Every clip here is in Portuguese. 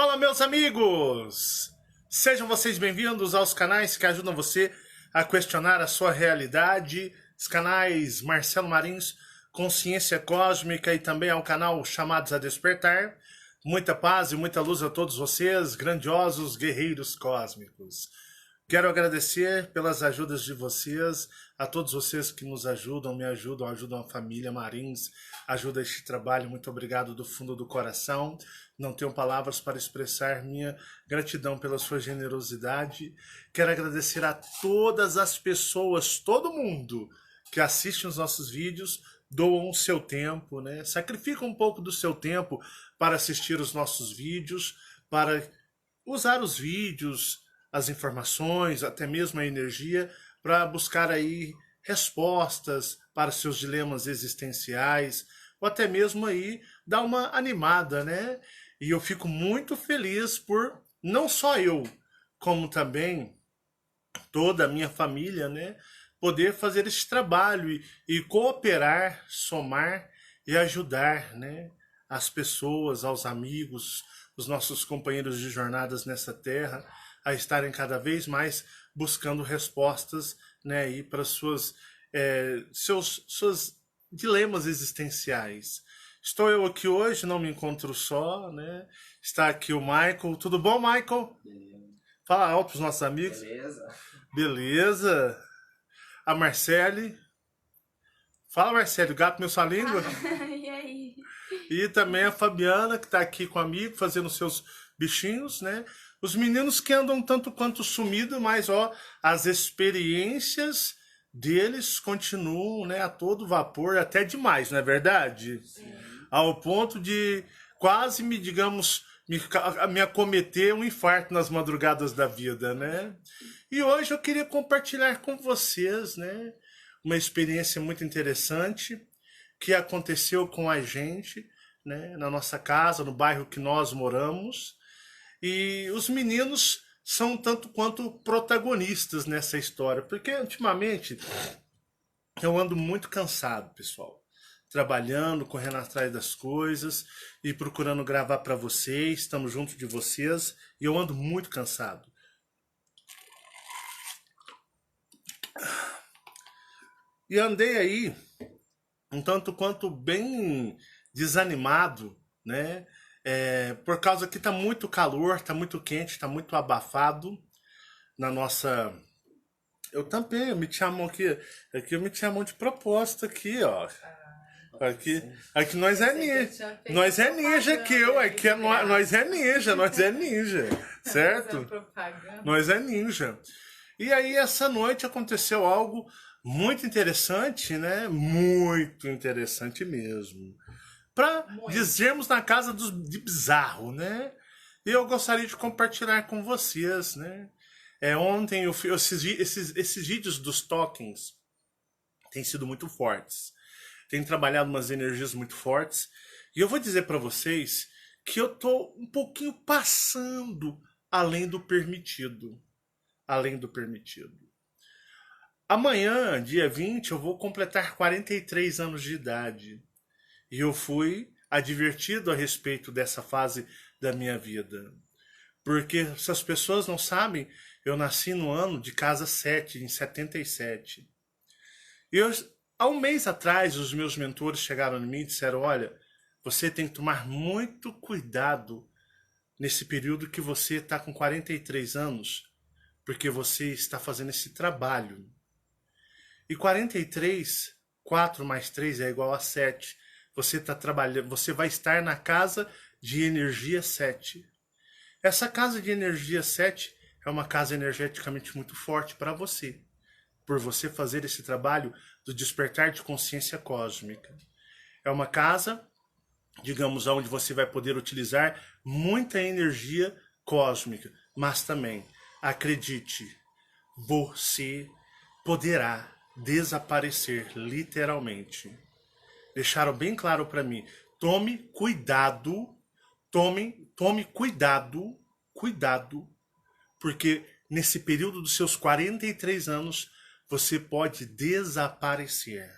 Fala, meus amigos! Sejam vocês bem-vindos aos canais que ajudam você a questionar a sua realidade. Os canais Marcelo Marins, Consciência Cósmica e também ao canal Chamados a Despertar. Muita paz e muita luz a todos vocês, grandiosos guerreiros cósmicos. Quero agradecer pelas ajudas de vocês, a todos vocês que nos ajudam, me ajudam, ajudam a família Marins, ajudam este trabalho. Muito obrigado do fundo do coração. Não tenho palavras para expressar minha gratidão pela sua generosidade. Quero agradecer a todas as pessoas, todo mundo que assiste os nossos vídeos, doam o seu tempo, né? Sacrifica um pouco do seu tempo para assistir os nossos vídeos, para usar os vídeos, as informações, até mesmo a energia, para buscar aí respostas para seus dilemas existenciais, ou até mesmo aí dar uma animada, né? E eu fico muito feliz por, não só eu, como também toda a minha família, né? Poder fazer esse trabalho e cooperar, somar e ajudar, né? As pessoas, aos amigos, os nossos companheiros de jornadas nessa terra, a estarem cada vez mais buscando respostas, né, aí para seus dilemas existenciais. Estou eu aqui hoje, não me encontro só, né? Está aqui o Michael. Tudo bom, Michael? Beleza. Fala alto para os nossos amigos. Beleza. Beleza. A Marcele. Fala, Marcele, gato meu sua língua. E aí? E também a Fabiana, que está aqui com o amigo, fazendo seus bichinhos, né? Os meninos que andam tanto quanto sumido, mas ó, as experiências deles continuam, né, a todo vapor, até demais, não é verdade? Sim. Ao ponto de quase me acometer um infarto nas madrugadas da vida, né? E hoje eu queria compartilhar com vocês, né, uma experiência muito interessante que aconteceu com a gente, né, na nossa casa, no bairro que nós moramos. E os meninos são tanto quanto protagonistas nessa história, porque ultimamente eu ando muito cansado, pessoal. Trabalhando, correndo atrás das coisas e procurando gravar para vocês, estamos junto de vocês, e eu ando muito cansado. E andei aí um tanto quanto bem desanimado, né? Por causa que tá muito calor, tá muito quente, tá muito abafado na nossa... Eu também, eu meti a mão aqui eu meti a mão de propósito aqui, ó. Aqui nós é ninja. Nós é ninja aqui, aqui nós é ninja, certo? Nós é ninja. E aí essa noite aconteceu algo muito interessante, né? Muito interessante mesmo. Para dizermos na casa de bizarro, né? E eu gostaria de compartilhar com vocês, né? Ontem esses vídeos dos tokens têm sido muito fortes. Tem trabalhado umas energias muito fortes. E eu vou dizer para vocês que eu tô um pouquinho passando além do permitido. Além do permitido. Amanhã, dia 20, eu vou completar 43 anos de idade. E eu fui advertido a respeito dessa fase da minha vida. Porque, se as pessoas não sabem, eu nasci no ano de casa 7, em 77. E há um mês atrás, os meus mentores chegaram em mim e disseram: olha, você tem que tomar muito cuidado nesse período que você está com 43 anos, porque você está fazendo esse trabalho. E 43, 4 mais 3 é igual a 7. Você está trabalhando, você vai estar na casa de energia 7. Essa casa de energia 7 é uma casa energeticamente muito forte para você, por você fazer esse trabalho do despertar de consciência cósmica. É uma casa, digamos, onde você vai poder utilizar muita energia cósmica, mas também, acredite, você poderá desaparecer literalmente. Deixaram bem claro para mim: tome cuidado, tome cuidado, porque nesse período dos seus 43 anos você pode desaparecer.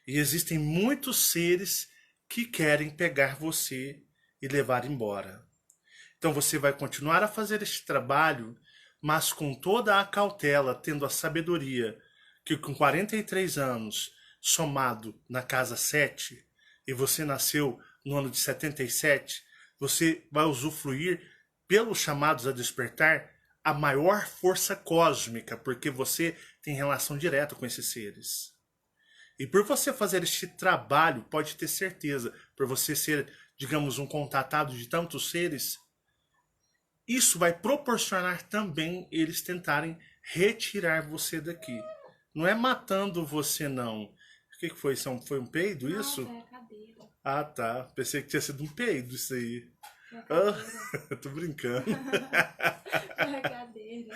E existem muitos seres que querem pegar você e levar embora. Então você vai continuar a fazer este trabalho, mas com toda a cautela, tendo a sabedoria que com 43 anos, somado na casa 7, e você nasceu no ano de 77, você vai usufruir, pelos chamados a despertar, a maior força cósmica, porque você tem relação direta com esses seres. E por você fazer este trabalho, pode ter certeza, por você ser, digamos, um contatado de tantos seres, isso vai proporcionar também eles tentarem retirar você daqui. Não é matando você, não. O que foi? Foi um peido Não, isso? foi a cadeira. Ah, tá. Pensei que tinha sido um peido isso aí. Foi a Ah, cadeira. tô brincando. Foi a cadeira.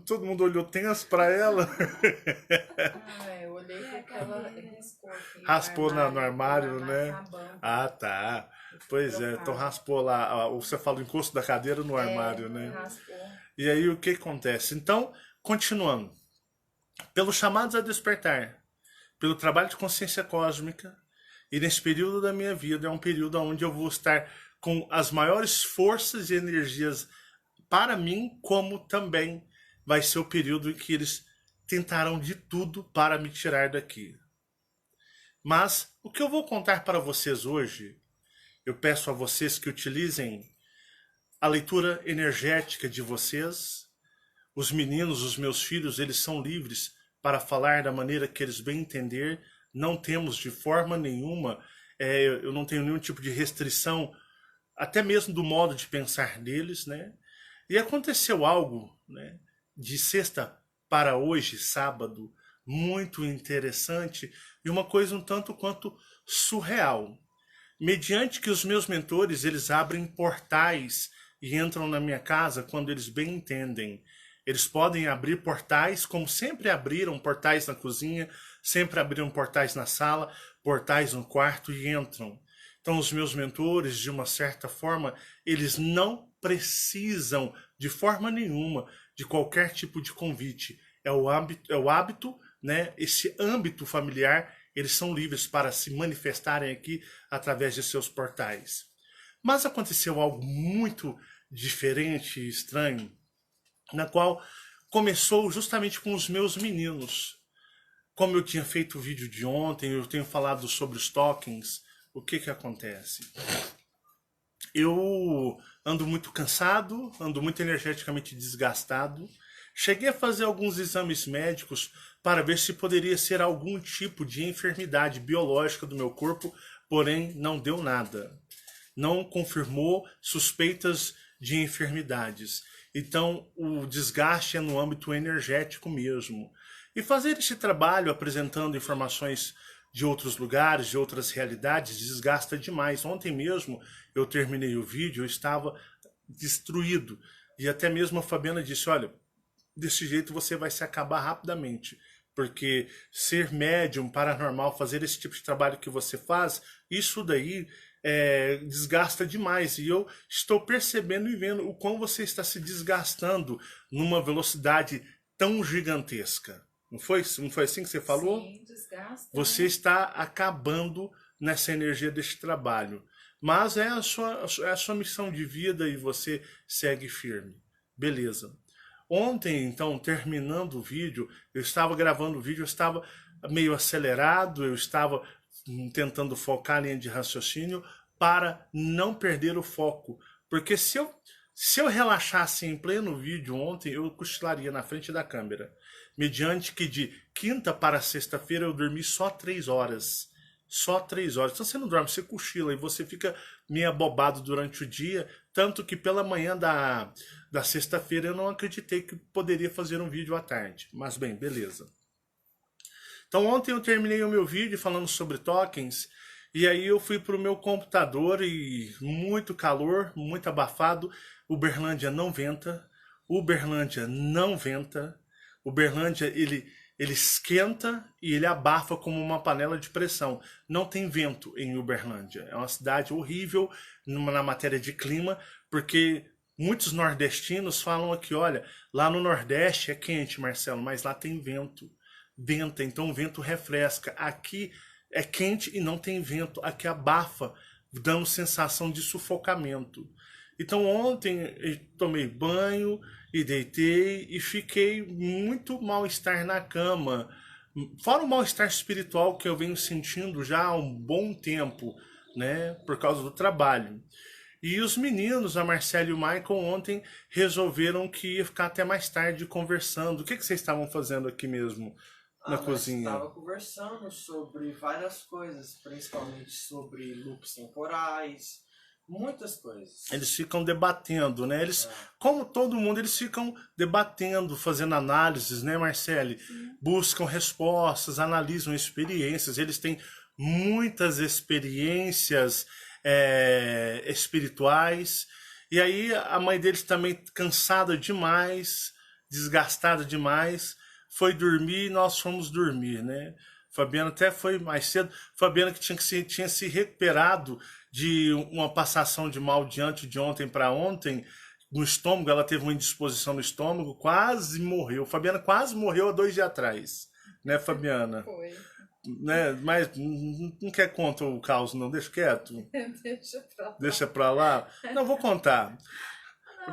Todo mundo olhou tenso pra ela. Ah, eu olhei porque ela riscou aqui Raspou no armário, tá né? acabando. Ah, tá. Pois é, então raspou lá. Você fala o encosto da cadeira no armário, né? Raspou. E aí o que acontece? Então, continuando. Pelos chamados a despertar, pelo trabalho de consciência cósmica, e nesse período da minha vida é um período onde eu vou estar com as maiores forças e energias para mim, como também vai ser o período em que eles tentarão de tudo para me tirar daqui. Mas o que eu vou contar para vocês hoje, eu peço a vocês que utilizem a leitura energética de vocês. Os meninos, os meus filhos, eles são livres para falar da maneira que eles bem entender. Não temos de forma nenhuma, eu não tenho nenhum tipo de restrição, até mesmo do modo de pensar deles, né? E aconteceu algo, né, de sexta para hoje, sábado, muito interessante e uma coisa um tanto quanto surreal. Mediante que os meus mentores, eles abrem portais e entram na minha casa quando eles bem entendem. Eles podem abrir portais, como sempre abriram portais na cozinha, sempre abriram portais na sala, portais no quarto e entram. Então, os meus mentores, de uma certa forma, eles não precisam, de forma nenhuma, de qualquer tipo de convite. É o hábito, né? Esse âmbito familiar, eles são livres para se manifestarem aqui através de seus portais. Mas aconteceu algo muito diferente e estranho, na qual começou justamente com os meus meninos. Como eu tinha feito o vídeo de ontem, eu tenho falado sobre os tokens, o que que acontece? Eu ando muito cansado, ando muito energeticamente desgastado. Cheguei a fazer alguns exames médicos para ver se poderia ser algum tipo de enfermidade biológica do meu corpo, porém não deu nada. Não confirmou suspeitas de enfermidades. Então, o desgaste é no âmbito energético mesmo. E fazer esse trabalho apresentando informações de outros lugares, de outras realidades, desgasta demais. Ontem mesmo eu terminei o vídeo, eu estava destruído. E até mesmo a Fabiana disse, olha, desse jeito você vai se acabar rapidamente. Porque ser médium, paranormal, fazer esse tipo de trabalho que você faz, isso daí desgasta demais. E eu estou percebendo e vendo o quão você está se desgastando numa velocidade tão gigantesca. Não foi assim que você falou? Sim, desgasta. Você está acabando nessa energia deste trabalho. Mas é a sua missão de vida e você segue firme. Beleza. Ontem, então, terminando o vídeo, eu estava gravando o vídeo, eu estava meio acelerado, eu estava tentando focar a linha de raciocínio para não perder o foco. Porque se eu relaxasse em pleno vídeo ontem, eu cochilaria na frente da câmera. Mediante que de quinta para sexta-feira eu dormi só 3 horas. Só 3 horas. Então você não dorme, você cochila e você fica meio abobado durante o dia. Tanto que pela manhã da sexta-feira eu não acreditei que poderia fazer um vídeo à tarde. Mas bem, beleza. Então ontem eu terminei o meu vídeo falando sobre tokens. E aí eu fui pro meu computador e muito calor, muito abafado. Uberlândia não venta. Uberlândia não venta. Uberlândia, ele esquenta e ele abafa como uma panela de pressão. Não tem vento em Uberlândia. É uma cidade horrível na matéria de clima, porque muitos nordestinos falam aqui, olha, lá no Nordeste é quente, Marcelo, mas lá tem vento. Venta, então o vento refresca. Aqui é quente e não tem vento. Aqui abafa, dando sensação de sufocamento. Então ontem eu tomei banho e deitei e fiquei muito mal-estar na cama. Fora o mal-estar espiritual que eu venho sentindo já há um bom tempo, né, por causa do trabalho. E os meninos, a Marcela e o Michael, ontem resolveram que ia ficar até mais tarde conversando. O que vocês estavam fazendo aqui mesmo na Nós cozinha? estava conversando sobre várias coisas, principalmente sobre loops temporais, muitas coisas. Eles ficam debatendo, né? Eles, como todo mundo, eles ficam debatendo, fazendo análises, né, Marcele? Buscam respostas, analisam experiências. Eles têm muitas experiências espirituais. E aí a mãe deles também cansada demais, desgastada demais, foi dormir e nós fomos dormir, né? Fabiana até foi mais cedo. Fabiana que tinha se recuperado de uma passação de mal de ontem para ontem no estômago, ela teve uma indisposição no estômago, quase morreu. Fabiana quase morreu há 2 dias atrás, né, Fabiana? Foi. Né? Mas não quer contar o caos, não, deixa quieto. Deixa pra lá. Deixa pra lá. Não, vou contar.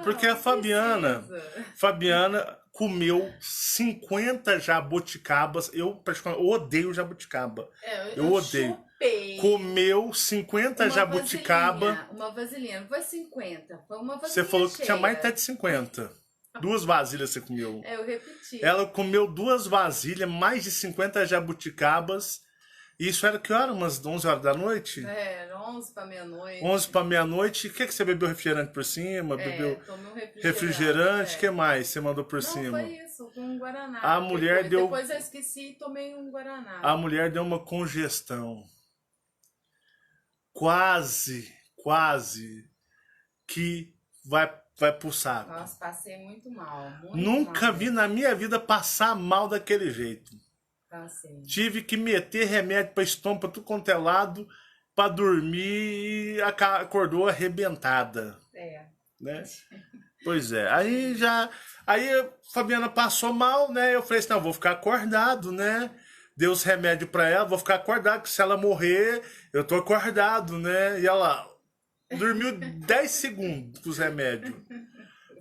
Porque a Não precisa. Fabiana comeu 50 jabuticabas. Eu praticamente odeio jabuticaba. Eu odeio. Chupei Comeu 50 jabuticaba. Uma vasilhinha, não foi 50, foi uma vasilhinha Você falou que tinha mais até cheia. de 50. 2 vasilhas você comeu. Eu repeti. Ela comeu 2 vasilhas, mais de 50 jabuticabas. E isso era que hora? Umas 11 horas da noite? Era 11 para meia-noite. 11 para meia-noite. O que você bebeu refrigerante por cima? Bebeu Tomei um refrigerante? O que é. mais você mandou por Não, cima? foi isso, com um Guaraná. A mulher deu- Depois eu esqueci e tomei um Guaraná. A mulher deu uma congestão. Quase que vai pro saco. Nossa, passei muito mal. Muito Nunca mal. vi na minha vida passar mal daquele jeito. Passei. Tive que meter remédio para estômago, pra tudo quanto é lado, pra dormir e acordou arrebentada, É. né? Pois é. Aí a Fabiana passou mal, né? Eu falei assim, não, vou ficar acordado, né? Dei os remédios pra ela, vou ficar acordado, que se ela morrer, eu tô acordado, né? E ela dormiu 10 segundos com os remédios.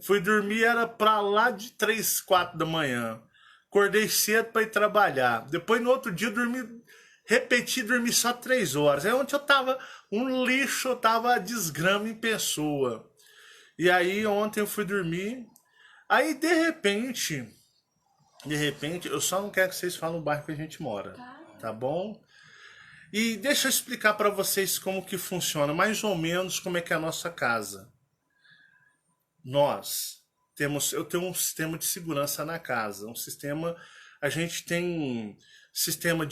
Fui dormir, era pra lá de 3, 4 da manhã. Acordei cedo para ir trabalhar. Depois, no outro dia, dormi só 3 horas. Aí ontem eu tava um lixo, eu tava desgrama em pessoa. E aí ontem eu fui dormir. Aí de repente, eu só não quero que vocês falem o bairro que a gente mora, tá bom? E deixa eu explicar para vocês como que funciona, mais ou menos como é que é a nossa casa. Eu tenho um sistema de segurança na casa, a gente tem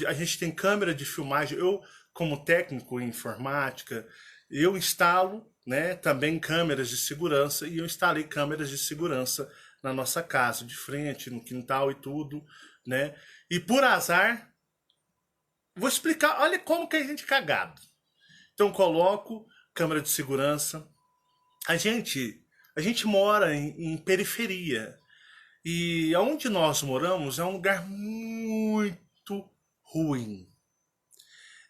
a gente tem câmera de filmagem. Eu, como técnico em informática, eu instalo, né, também câmeras de segurança e eu instalei câmeras de segurança na nossa casa, de frente, no quintal e tudo, né? E por azar, vou explicar, olha como que a gente é cagado. Então coloco câmera de segurança. A gente mora em periferia. E onde nós moramos é um lugar muito ruim.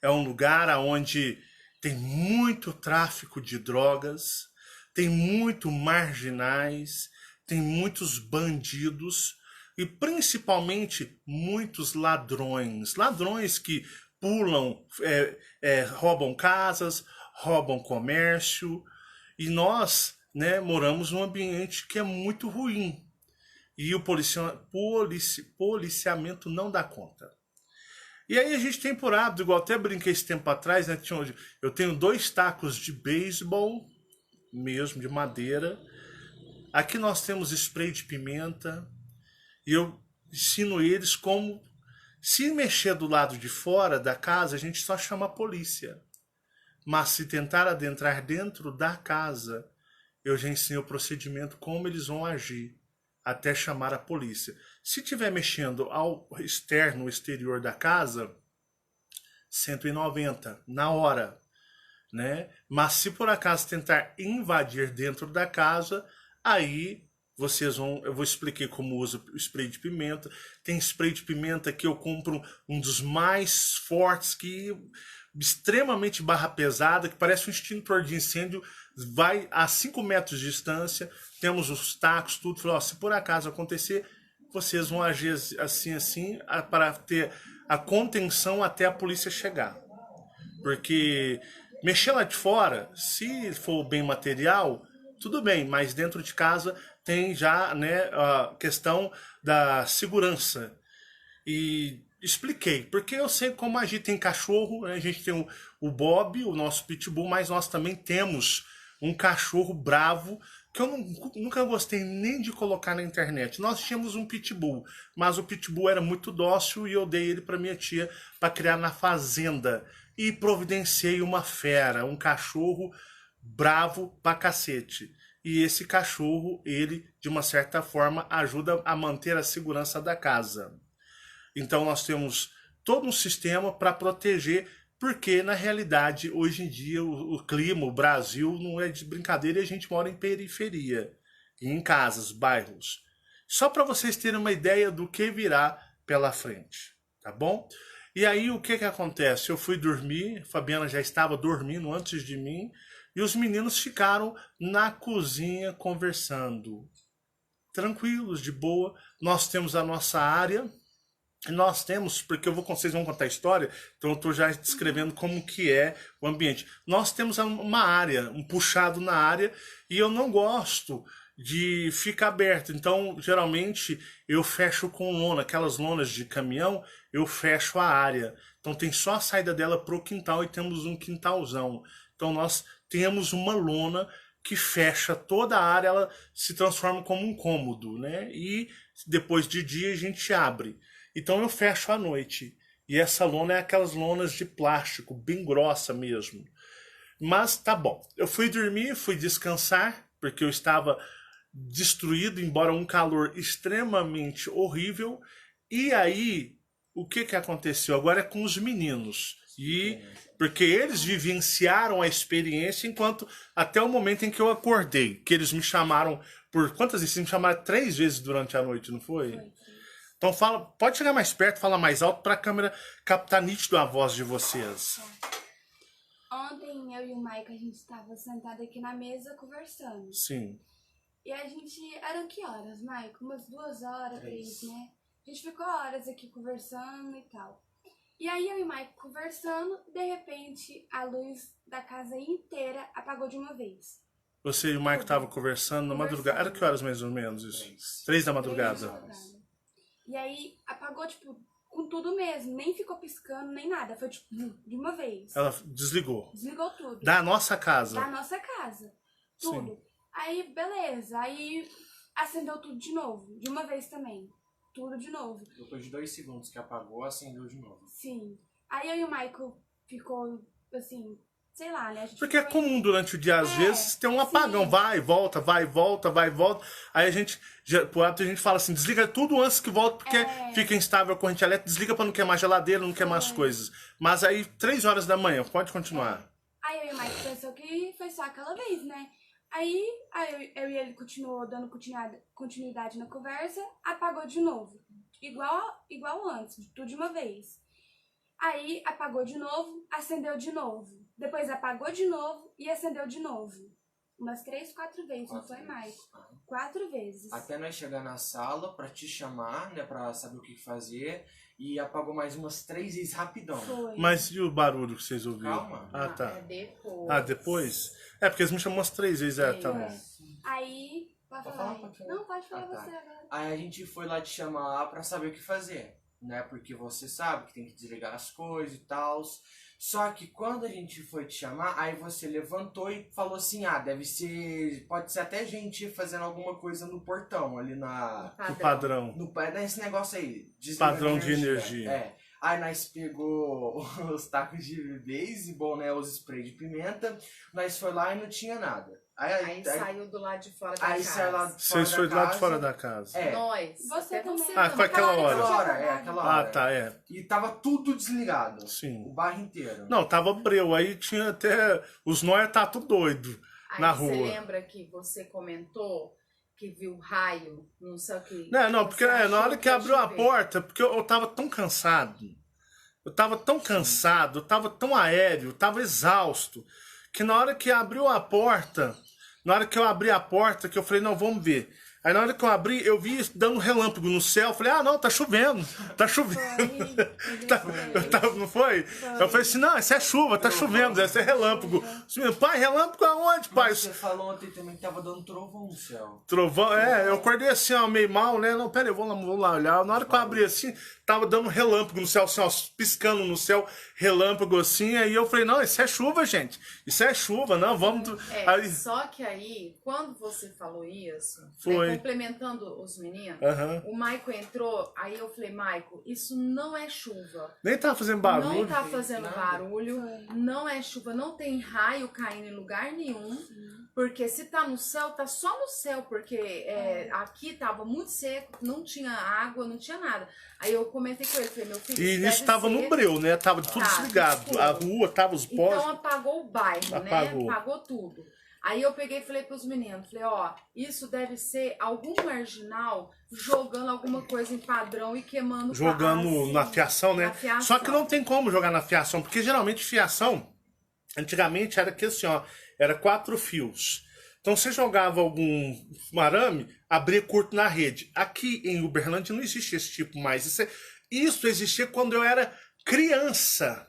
É um lugar onde tem muito tráfico de drogas, tem muito marginais, tem muitos bandidos e principalmente muitos ladrões. Ladrões que pulam, roubam casas, roubam comércio. E nós, né, moramos num ambiente que é muito ruim. E o policiamento não dá conta. E aí a gente tem por hábito, igual até brinquei esse tempo atrás, né, eu tenho 2 tacos de beisebol, mesmo de madeira. Aqui nós temos spray de pimenta. E eu ensino eles como, se mexer do lado de fora da casa, a gente só chama a polícia. Mas se tentar adentrar dentro da casa, eu já ensinei o procedimento, como eles vão agir, até chamar a polícia. Se estiver mexendo ao externo, exterior da casa, 190 na hora, né? Mas se por acaso tentar invadir dentro da casa, aí eu vou explicar como usa o spray de pimenta. Tem spray de pimenta que eu compro um dos mais fortes, que extremamente barra pesada, que parece um extintor de incêndio, vai a 5 metros de distância, temos os tacos, tudo. Falou, ó, se por acaso acontecer, vocês vão agir assim, para ter a contenção até a polícia chegar. Porque mexer lá de fora, se for bem material, tudo bem, mas dentro de casa tem já, né, a questão da segurança. E expliquei, porque eu sei como agir. Tem cachorro, né? A gente tem o Bob, o nosso pitbull, mas nós também temos um cachorro bravo, que eu nunca gostei nem de colocar na internet. Nós tínhamos um pitbull, mas o pitbull era muito dócil e eu dei ele para minha tia para criar na fazenda. E providenciei uma fera, um cachorro bravo pra cacete. E esse cachorro, ele, de uma certa forma, ajuda a manter a segurança da casa. Então nós temos todo um sistema para proteger, porque na realidade, hoje em dia, o clima, o Brasil, não é de brincadeira e a gente mora em periferia, em casas, bairros. Só para vocês terem uma ideia do que virá pela frente, tá bom? E aí o que acontece? Eu fui dormir, a Fabiana já estava dormindo antes de mim, e os meninos ficaram na cozinha conversando. Tranquilos, de boa. Nós temos a nossa área. Nós temos, porque vocês vão contar a história, então eu estou já descrevendo como que é o ambiente. Nós temos uma área, um puxado na área, e eu não gosto de ficar aberto. Então, geralmente, eu fecho com lona, aquelas lonas de caminhão, eu fecho a área. Então tem só a saída dela pro quintal e temos um quintalzão. Então nós temos uma lona que fecha toda a área, ela se transforma como um cômodo, né? E depois de dia a gente abre. Então eu fecho à noite. E essa lona é aquelas lonas de plástico, bem grossa mesmo. Mas tá bom. Eu fui dormir, fui descansar, porque eu estava destruído, embora um calor extremamente horrível. E aí, o que aconteceu? Agora é com os meninos. Porque eles vivenciaram a experiência enquanto até o momento em que eu acordei. Que eles me chamaram por... Quantas vezes? Me chamaram 3 vezes durante a noite, não foi? Foi. Então fala, pode chegar mais perto, falar mais alto para a câmera captar nítido a voz de vocês. Ontem eu e o Mike, a gente estava sentado aqui na mesa conversando. Sim. E a gente... Eram que horas, Mike? Umas 2 horas, 3, né? A gente ficou horas aqui conversando e tal. E aí eu e o Mike conversando, de repente a luz da casa inteira apagou de uma vez. Você e o Mike estavam conversando na madrugada. Era que horas mais ou menos isso? 3 da madrugada. E aí apagou, tipo, com tudo mesmo. Nem ficou piscando, nem nada. Foi, tipo, de uma vez. Ela desligou. Desligou tudo. Da nossa casa. Da nossa casa. Tudo. Sim. Aí, beleza. Aí acendeu tudo de novo. De uma vez também. Tudo de novo. Depois de 2 segundos que apagou, acendeu de novo. Sim. Aí eu e o Michael ficou, assim, sei lá, né? A gente Porque é ficou... comum durante o dia, às vezes, ter um apagão. sim. Vai, volta, vai, volta, vai, volta. Aí a gente, por hábito, a gente fala assim, desliga tudo antes que volte, porque fica instável a corrente elétrica. Desliga pra não queimar geladeira, não queimar as coisas. Mas aí, 3 horas da manhã, pode continuar. Aí eu e o Michael pensou que foi só aquela vez, né? Aí eu e ele continuou dando continuidade na conversa, apagou de novo. Igual antes, tudo de uma vez. Aí apagou de novo, acendeu de novo. Depois apagou de novo e acendeu de novo. Umas 3, 4 vezes, não foi mais. 4 vezes. Até nós chegar na sala pra te chamar, né, pra saber o que fazer. E apagou mais umas 3 vezes rapidão. Foi. Mas e o barulho que vocês ouviram? Calma. Ah, tá. É depois. Ah, depois? É, porque eles me chamam umas 3 vezes, tá bom. Aí, pode Pode falar falar, aí. pode falar. Não, pode falar Ah, tá. você agora. Aí a gente foi lá te chamar lá pra saber o que fazer, né? Porque você sabe que tem que desligar as coisas e tal. Só que quando a gente foi te chamar, aí você levantou e falou assim, deve ser, pode ser até gente fazendo alguma coisa no portão, ali O padrão. nesse negócio aí. desliga Padrão a de energia. É. Aí nós pegou os tacos de beisebol, né? Os spray de pimenta. Nós foi lá e não tinha nada. Aí saiu do lado de fora da Aí casa. saiu lá de fora Vocês foram da lá de casa. fora da casa. É. Nós. Você até também. Ah, foi aquela hora. Aquela Ah, hora. tá, é. E tava tudo desligado. Sim. O bairro inteiro. Não, tava breu. Aí tinha até... Os nóia tá tudo doido na Aí você rua. lembra que você comentou que viu raio, não sei o que. Não, Você porque na achou hora que ia abriu a chover. porta, porque eu tava tão cansado Eu tava tão cansado, eu tava tão aéreo, eu tava exausto, que na hora que abriu a porta, na hora que eu abri a porta, que eu falei, não, vamos ver. Aí na hora que eu abri, eu vi dando relâmpago no céu. Eu falei, ah, não, tá chovendo. Tá chovendo. Não foi? Eu falei assim, não, isso é chuva, tá chovendo, isso é relâmpago. Pai, relâmpago aonde, pai? Mas você falou ontem também que tava dando trovão no céu. Trovão, eu acordei assim, ó, meio mal, né? Não, pera aí, vou lá olhar. Na hora que eu abri assim, tava dando relâmpago no céu, assim, ó, piscando no céu, relâmpago assim. Aí eu falei, não, isso é chuva, gente. Isso é chuva, não, vamos... Aí, Só que aí, quando você falou isso, Foi. complementando os meninos, Aham. o Maico entrou, aí eu falei, Maico, isso não é chuva. nem tava fazendo barulho. Não tá fazendo nada. barulho, Foi. não é chuva, não tem raio caindo em lugar nenhum. Porque se tá no céu, tá só no céu, porque aqui tava muito seco, não tinha água, não tinha nada. Aí eu comentei com ele, falei, meu filho, E deve isso tava ser... no breu, né? Tava tudo Tá, desligado. escuro. A rua, tava os Então postes. apagou o bairro, Apagou. né? Apagou tudo. Aí eu peguei e falei pros meninos, falei, ó, isso deve ser algum marginal jogando alguma coisa em padrão e queimando Jogando assim, na fiação, né? na fiação. Só que não tem como jogar na fiação, porque geralmente fiação, antigamente era que assim, ó, era 4 fios. Então você jogava algum arame, abria curto na rede. Aqui em Uberlândia não existe esse tipo mais. Isso existia quando eu era criança.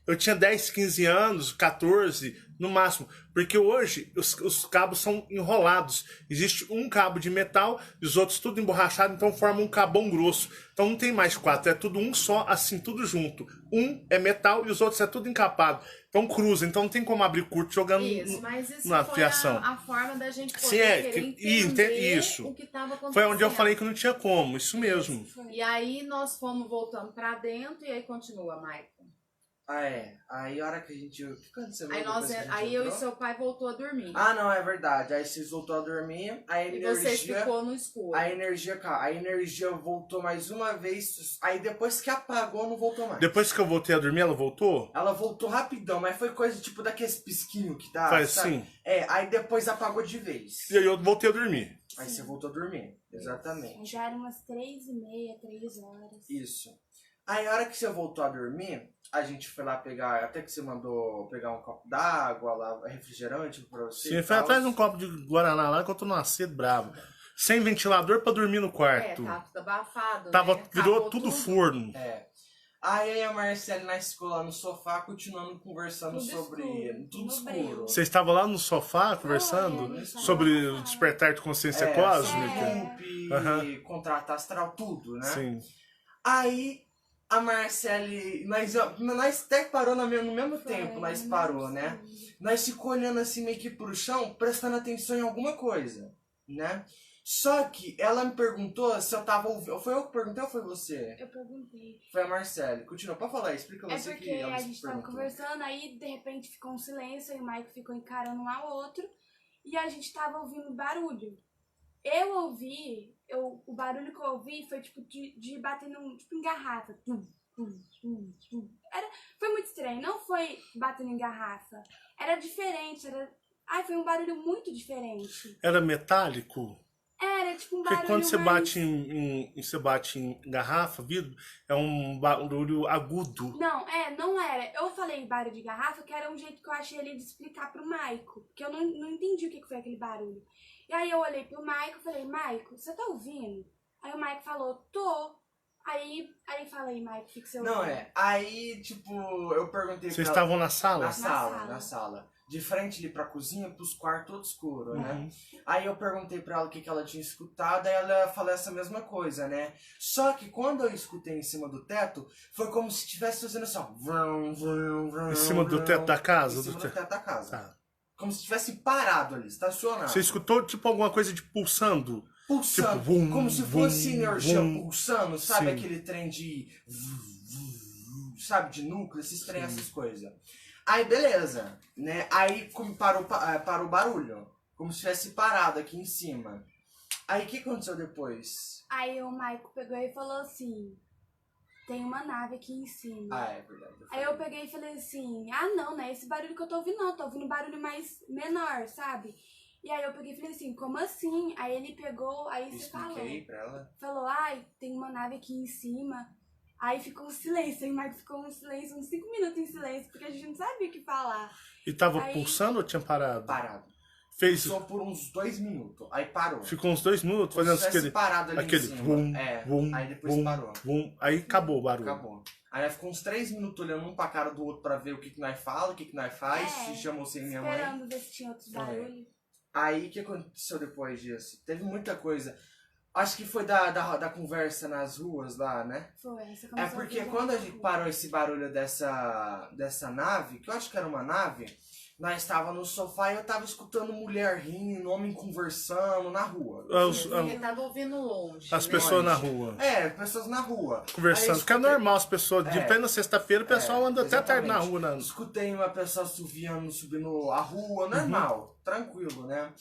Eu tinha 10, 15 anos, 14 no máximo. Porque hoje os cabos são enrolados. Existe um cabo de metal e os outros tudo emborrachado, então forma um cabão grosso. Então não tem mais 4, é tudo um só, assim, tudo junto. Um é metal e os outros é tudo encapado. Então cruza, então não tem como abrir curto jogando Isso, mas isso na foi fiação. a forma da gente poder Sim, querer isso. o que estava acontecendo. Foi onde eu falei que não tinha como, isso mesmo. E aí nós fomos voltando pra dentro e aí continua, Maicon. Aí a hora que a gente... O que aconteceu? Aí, depois que a gente aí eu e entrou? seu pai voltou a dormir. Ah, não, é verdade. Aí vocês voltou a dormir, a e você energia... ficou no escuro. A energia voltou mais uma vez. Aí depois que apagou, não voltou mais. Depois que eu voltei a dormir, ela voltou? Ela voltou rapidão, mas foi coisa tipo daqueles pisquinhos que dá. Faz sabe? assim. Aí depois apagou de vez. E aí eu voltei a dormir. Aí você voltou a dormir. Exatamente. Já eram umas 3h30, 3 horas. Isso. Aí a hora que você voltou a dormir, a gente foi lá pegar, até que você mandou pegar um copo d'água, lá, refrigerante pra você. Sim, foi atrás de um copo de Guaraná lá que eu tô numa sede brava. Sem ventilador pra dormir no quarto. Tava tudo abafado, Tava, né? virou Acabou tudo forno. Aí a Marcele na escola, no sofá, continuando conversando Tudo sobre... escuro, Tudo no escuro. breu. Você estava lá no sofá conversando a gente tava sobre lá no o sofá. despertar de consciência Sobre cósmica? loop, Aham. contrato astral, tudo, né? Sim. Aí a Marcele, nós até parou no mesmo Foi, tempo, nós no parou, mesmo né? segundo. Nós ficou olhando assim meio que pro chão, prestando atenção em alguma coisa, né? Só que ela me perguntou se eu tava ouvindo. Foi eu que perguntei ou foi você? Eu perguntei. Foi a Marcele. Continua, pode falar, explica É você porque que ela a gente tava perguntou. conversando, aí de repente ficou um silêncio, e o Mike ficou encarando um ao outro, e a gente tava ouvindo barulho. Eu ouvi, o barulho que eu ouvi foi tipo de bater tipo, em garrafa. Tum, tum, tum, tum. Foi muito estranho, não foi batendo em garrafa. Era diferente, foi um barulho muito diferente. Era metálico? Era tipo um Porque barulho quando você mais... você bate em garrafa, vidro, é um barulho agudo. Não era. Eu falei barulho de garrafa, que era um jeito que eu achei ali de explicar pro Maico. Porque eu não entendi o que foi aquele barulho. E aí eu olhei pro Maico e falei, Maico, você tá ouvindo? Aí o Maico falou, tô. Aí falei, Maico, o que você ouviu? Não, aí, tipo, eu perguntei Vocês pra ela... estavam na sala? Na sala. De frente ali pra cozinha, pros quartos todo escuro, né? Uhum. Aí eu perguntei pra ela o que ela tinha escutado, aí ela falou essa mesma coisa, né? Só que quando eu escutei em cima do teto, foi como se estivesse fazendo assim, ó. Vrum, vrum, vrum, Em cima do vrum, teto da casa? Em cima do teto da casa. Tá. Como se tivesse parado ali, estacionado. Você escutou tipo alguma coisa de pulsando? Pulsando, tipo, vum, como se fosse vum, energia vum. pulsando, sabe? Sim. Aquele trem de... sabe, de núcleo, esses trem, essas coisas. Aí, beleza, né? Aí parou o barulho, como se tivesse parado aqui em cima. Aí, o que aconteceu depois? Aí o Maico pegou e falou assim, tem uma nave aqui em cima. É verdade. Aí eu peguei e falei assim, não é esse barulho que eu tô ouvindo não, tô ouvindo um barulho mais menor, sabe? E aí eu peguei e falei assim, como assim? Aí ele pegou, aí você Expliquei pra ela. falou, tem uma nave aqui em cima. Aí ficou um silêncio, aí o Michael ficou um silêncio, uns 5 minutos em silêncio, porque a gente não sabia o que falar. E tava Aí- pulsando ou tinha parado? Parado. Fez, Só por uns 2 minutos. Aí parou. ficou uns 2 minutos fazendo Se tivesse aquele... parado ali Aquele em cima. vum, É. vum, Aí depois vum, parou. vum. Aí acabou o barulho. Acabou. Aí nós ficamos uns 3 minutos olhando um pra cara do outro pra ver o que nós fala, o que nós faz. É, Se chamou sem minha mãe. Esperando ver se tinha outros barulhos. Aí o que aconteceu depois disso? Teve muita coisa. Acho que foi da conversa nas ruas lá, né? Foi, aí você É começou a porque ouvir quando a barulho. gente parou esse barulho dessa nave, que eu acho que era uma nave, nós estava no sofá e eu tava escutando mulher rindo, homem conversando na rua. Ele tava ouvindo longe. As né? pessoas na rua. É, pessoas na rua. Conversando. Aí eu Porque é escutei- normal as pessoas. De É. plena sexta-feira, o pessoal anda até tarde na exatamente. rua. Né? Escutei uma pessoa subindo a rua, Uhum. normal, tranquilo, né?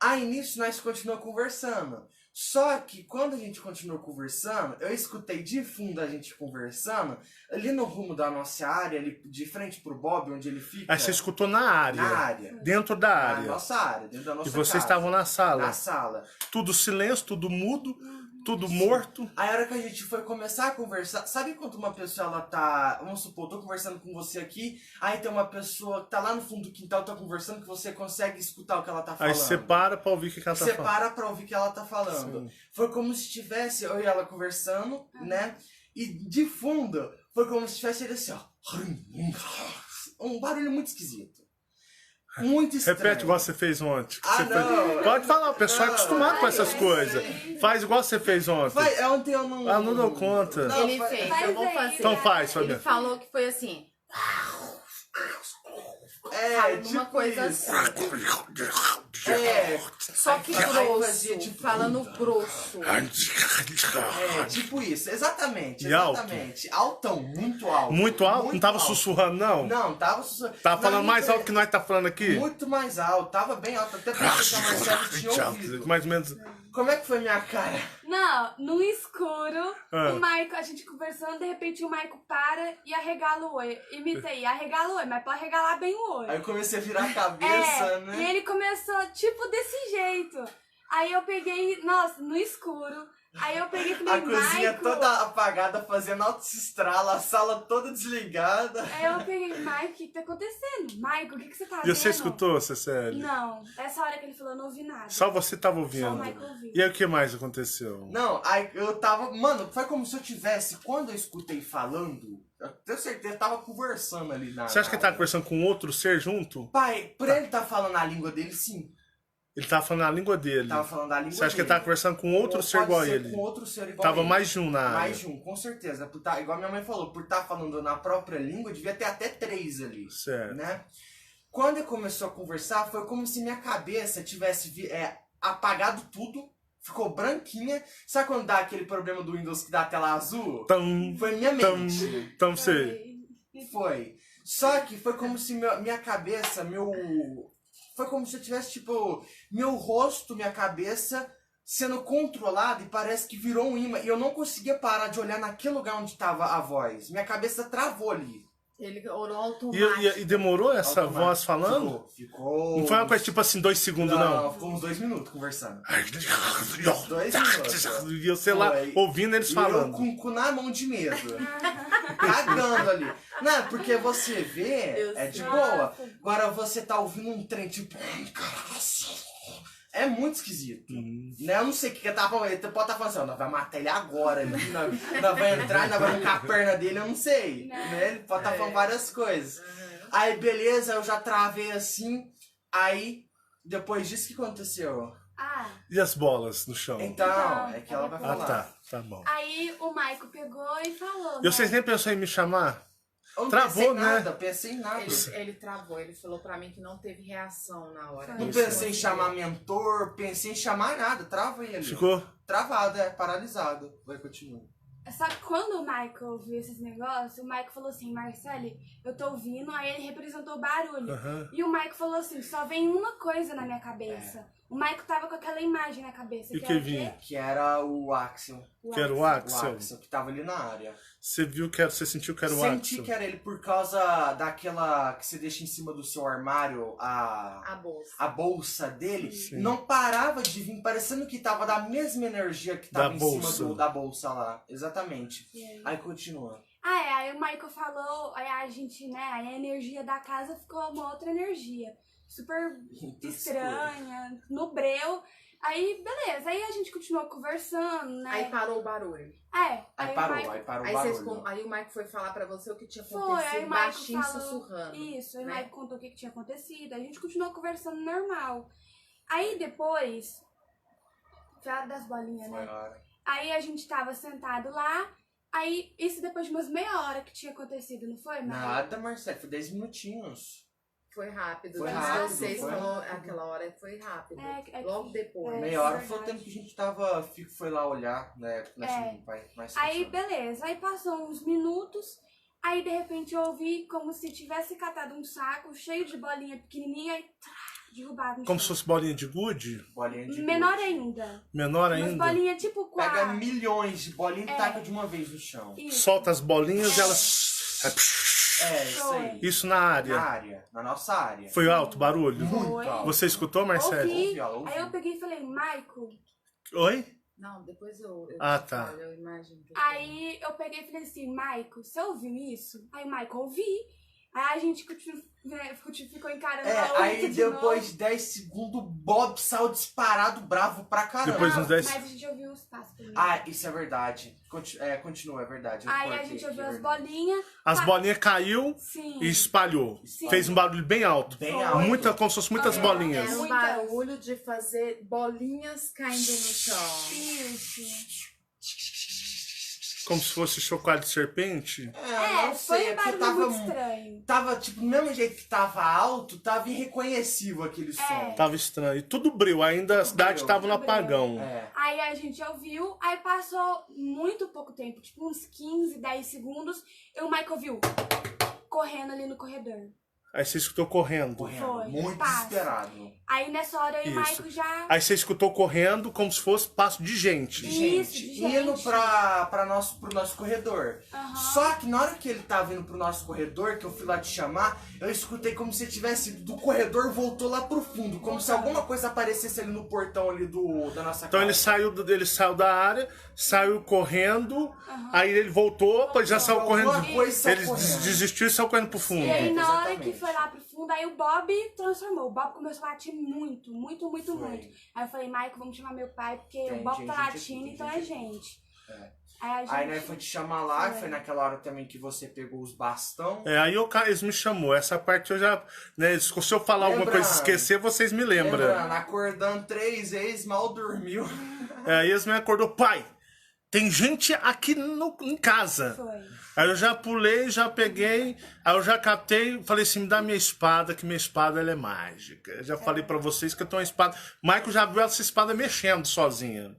Aí nisso nós continuamos conversando. Só que quando a gente continuou conversando, eu escutei de fundo a gente conversando, ali no rumo da nossa área, ali de frente pro Bob, onde ele fica. Aí você escutou na área. Na área. Dentro da Na área. nossa área, dentro da nossa E vocês casa. estavam na sala. Na sala. Tudo silêncio, tudo mudo, tudo morto. Aí a hora que a gente foi começar a conversar, sabe quando uma pessoa ela tá, vamos supor, eu tô conversando com você aqui, aí tem uma pessoa que tá lá no fundo do quintal, tá conversando, que você consegue escutar o que ela tá falando. Aí você para pra ouvir o que ela tá Você falando. para pra ouvir o que ela tá falando. Sim. Foi como se tivesse eu e ela conversando, né? E de fundo, foi como se tivesse ele assim, ó. Um barulho muito esquisito. Muito estranho. Repete igual você fez ontem. Ah, Você não. Pode falar, o pessoal é Não. acostumado com essas Ai, coisas. ai. Faz igual você fez ontem. Vai, ontem eu não... Ah, não dou conta. Não, Ele foi- fez, Faz eu vou aí, fazer. Então faz, Ele Fabiana. falou que foi assim. É, Fala tipo uma coisa isso. assim. É, Só que Aí grosso, fazia, tipo, falando grosso. tipo isso, exatamente, E alto? exatamente. Altão, muito alto. Muito alto? Não muito tava alto. sussurrando, não? Não, tava sussurrando. Tava falando Na mais minha- alto que nós tá falando aqui? Muito mais alto, tava bem alto, até porque a Marcela tinha ouvido. Mais ou menos. Como é que foi minha cara? Não, no escuro, Ah. o Michael, a gente conversando, de repente o Michael para e arregala o olho. Imitei, arregala o olho, mas pra arregalar bem o olho. Aí eu comecei a virar a cabeça, É, né? e ele começou, tipo, desse jeito. Aí eu peguei, nossa, no escuro. Aí eu peguei e A falei, cozinha Michael... toda apagada, fazendo autoestrala, a sala toda desligada. Aí eu peguei, Michael, o que que tá acontecendo? Michael, o que que você tá E vendo? você escutou, Cecília? Não, essa hora que ele falou, eu não ouvi nada. Só você tava Só o ouvindo. Michael ouviu. E aí o que mais aconteceu? Não, aí eu tava. Mano, foi como se eu tivesse. Quando eu escutei falando, eu tenho certeza que tava conversando ali na. Você acha que ele tava conversando com outro ser junto? Pai, por ele tá falando a língua dele, sim. Ele tava falando a língua dele. Tava falando a língua Você acha que ele dele. tava conversando com outro Ou ser pode igual a ser ele? Com outro ser igual Tava a ele. mais de um na área. Mais de um, com certeza. Por tá, igual minha mãe falou, por estar falando na própria língua, devia ter até 3 ali. Certo. Né? Quando ele começou a conversar, foi como se minha cabeça tivesse apagado tudo, ficou branquinha. Sabe quando dá aquele problema do Windows que dá a tela azul? Então, Foi minha mente. então sei. Foi. Só que foi como se minha cabeça, foi como se eu tivesse, tipo, meu rosto, minha cabeça sendo controlado e parece que virou um imã. E eu não conseguia parar de olhar naquele lugar onde tava a voz. Minha cabeça travou ali. Ele orou automático. E demorou essa Automático. voz falando? Ficou. Não foi uma coisa tipo assim, 2 segundos, não? Ficou uns 2 minutos conversando. E 2 minutos. eu, sei lá, Foi. ouvindo eles E eu falando. com o cu na mão de medo. Cagando ali. Não, porque você vê, Eu é de sei. boa. Agora você tá ouvindo um trem tipo. É muito esquisito. Né? Eu não sei o que ele tá falando. Ele pode estar falando assim, ó, nós vamos matar ele agora. Nós vamos entrar e nós vamos arrancar a perna dele, eu não sei. Não. Né? Ele pode estar falando várias coisas. Aí beleza, eu já travei assim. Aí, depois disso, o que aconteceu? Ah, E as bolas no chão? Então, é que ela vai Ah, falar. tá bom. aí o Michael pegou e falou, E né? vocês nem pensou em me chamar? Eu não Travou, pensei em né? nada, pensei em nada. Ele travou, ele falou pra mim que não teve reação na hora. Não Isso. pensei em chamar mentor, pensei em chamar nada, trava ele. Ficou? Travado, paralisado. Vai, continua. Só que quando o Michael ouviu esses negócios, o Michael falou assim, Marcele, eu tô ouvindo, aí ele representou o barulho. Aham. E o Michael falou assim, só vem uma coisa na minha cabeça. o Maico tava com aquela imagem na cabeça. E que que era o vinha? quê? Que era o Axel. Que era o O Axel. Axel, que tava ali na área. Você viu que era, você sentiu que era o Senti Axel? que era ele por causa daquela que você deixa em cima do seu armário, A bolsa. a bolsa dele. Sim. Não parava de vir, parecendo que tava da mesma energia que tava Da em bolsa. cima da bolsa lá. Exatamente. E aí? Aí continua. Aí o Michael falou, aí a gente, né, aí a energia da casa ficou uma outra energia. Super Muito estranha, no breu. Aí, beleza, aí a gente continuou conversando, né? Aí parou o barulho. Aí Aí o parou, Michael- aí parou o Aí, barulho. aí o Mike foi falar pra você o que tinha Foi, acontecido, aí o baixinho, Michael falou sussurrando. isso, aí o né? Michael contou o que tinha acontecido, a gente continuou conversando normal. Aí depois, foi a hora das bolinhas, Foi né? a hora. Aí a gente tava sentado lá, aí isso depois de umas meia hora que tinha acontecido, não foi, Michael? Nada, Marcelo, foi 10 minutinhos. Foi rápido. Foi Diz rápido, vocês foi falou rápido. aquela hora foi rápido. É Logo que- depois. é, Meia hora verdade. foi o tempo que a gente tava. Foi lá olhar, né? Mais Aí, funcionando. beleza. Aí passou uns minutos. Aí, de repente, eu ouvi como se tivesse catado um saco cheio de bolinha pequenininha e derrubado no Como se chão. fosse bolinha de gude? Bolinha de Menor gude. ainda. Menor Umas ainda? bolinhas tipo Pega quatro. milhões de bolinhas e É. taca de uma vez no chão. Isso. Solta as bolinhas e elas... É, isso aí. Isso na área. Na área, na nossa área. Foi alto o barulho? Muito Foi. alto. Você escutou, Marcelo? Ouvi. Ouvi, ó, ouvi. Aí eu peguei e falei, Michael. Oi? Não, depois eu Ah, te tá. falo, eu imagino. que Aí eu peguei e falei assim, Michael, você ouviu isso? Aí o Michael, ouvi. Aí a gente ficou encarando a Aí outra de depois novo. de 10 segundos, o Bob saiu disparado, bravo pra caramba. Depois Não, uns 10 mas a gente ouviu os passos também. Ah, isso é verdade. Continua, é verdade. Eu Aí a cortei gente aqui, ouviu é as verdade. bolinhas. As bolinhas caiu Sim. e espalhou. Sim. Fez um barulho bem alto. Bem alto. Muita, como se fosse muitas É, bolinhas. Era um Muitas. barulho de fazer bolinhas caindo no chão. Isso. Como se fosse chocalho de serpente. Não foi sei, um é porque barulho muito estranho. tava, tipo, do mesmo jeito que tava alto, tava irreconhecível aquele som. Tava estranho. E tudo breu. Ainda a cidade breu. tava no Tudo breu. apagão. É. Aí a gente ouviu, aí passou muito pouco tempo, tipo uns 15, 10 segundos, e o Michael viu correndo ali no corredor. Aí você escutou correndo. Correndo, Foi, muito passa. desesperado. Aí nessa hora eu e o Isso. Michael já... Aí você escutou correndo como se fosse passo de gente. Isso, Gente, de gente. indo pro nosso corredor. Aham. Só que na hora que ele tava indo pro nosso corredor, que eu fui lá te chamar, eu escutei como se tivesse ido do corredor, voltou lá pro fundo. Como se alguma coisa aparecesse ali no portão ali da nossa Então ele casa. saiu da área, saiu correndo, aí ele voltou, depois já saiu correndo. Alguma coisa saiu Ele correndo. desistiu e saiu correndo pro fundo. E aí na hora exatamente. que foi lá pro fundo, aí o Bob transformou. O Bob começou a latir muito, muito, muito, Foi. muito. Aí eu falei, Michael, vamos chamar meu pai, porque Tem o Bob gente tá aqui, latindo, tem então gente é aqui. gente. É. Aí a gente... Aí nós foi te chamar lá, Foi. foi naquela hora também que você pegou os bastão. Aí eles me chamou. Essa parte eu já. Né, se eu falar alguma Lembrando. coisa e esquecer, vocês me lembram. Lembrando, acordando 3 vezes, mal dormiu. Aí eles me acordou, pai, tem gente aqui em casa. Foi. Aí eu já pulei, já peguei, aí eu já catei, falei assim, me dá minha espada, que minha espada ela é mágica. Eu já falei pra vocês que eu tenho uma espada. Michael já viu essa espada mexendo sozinha.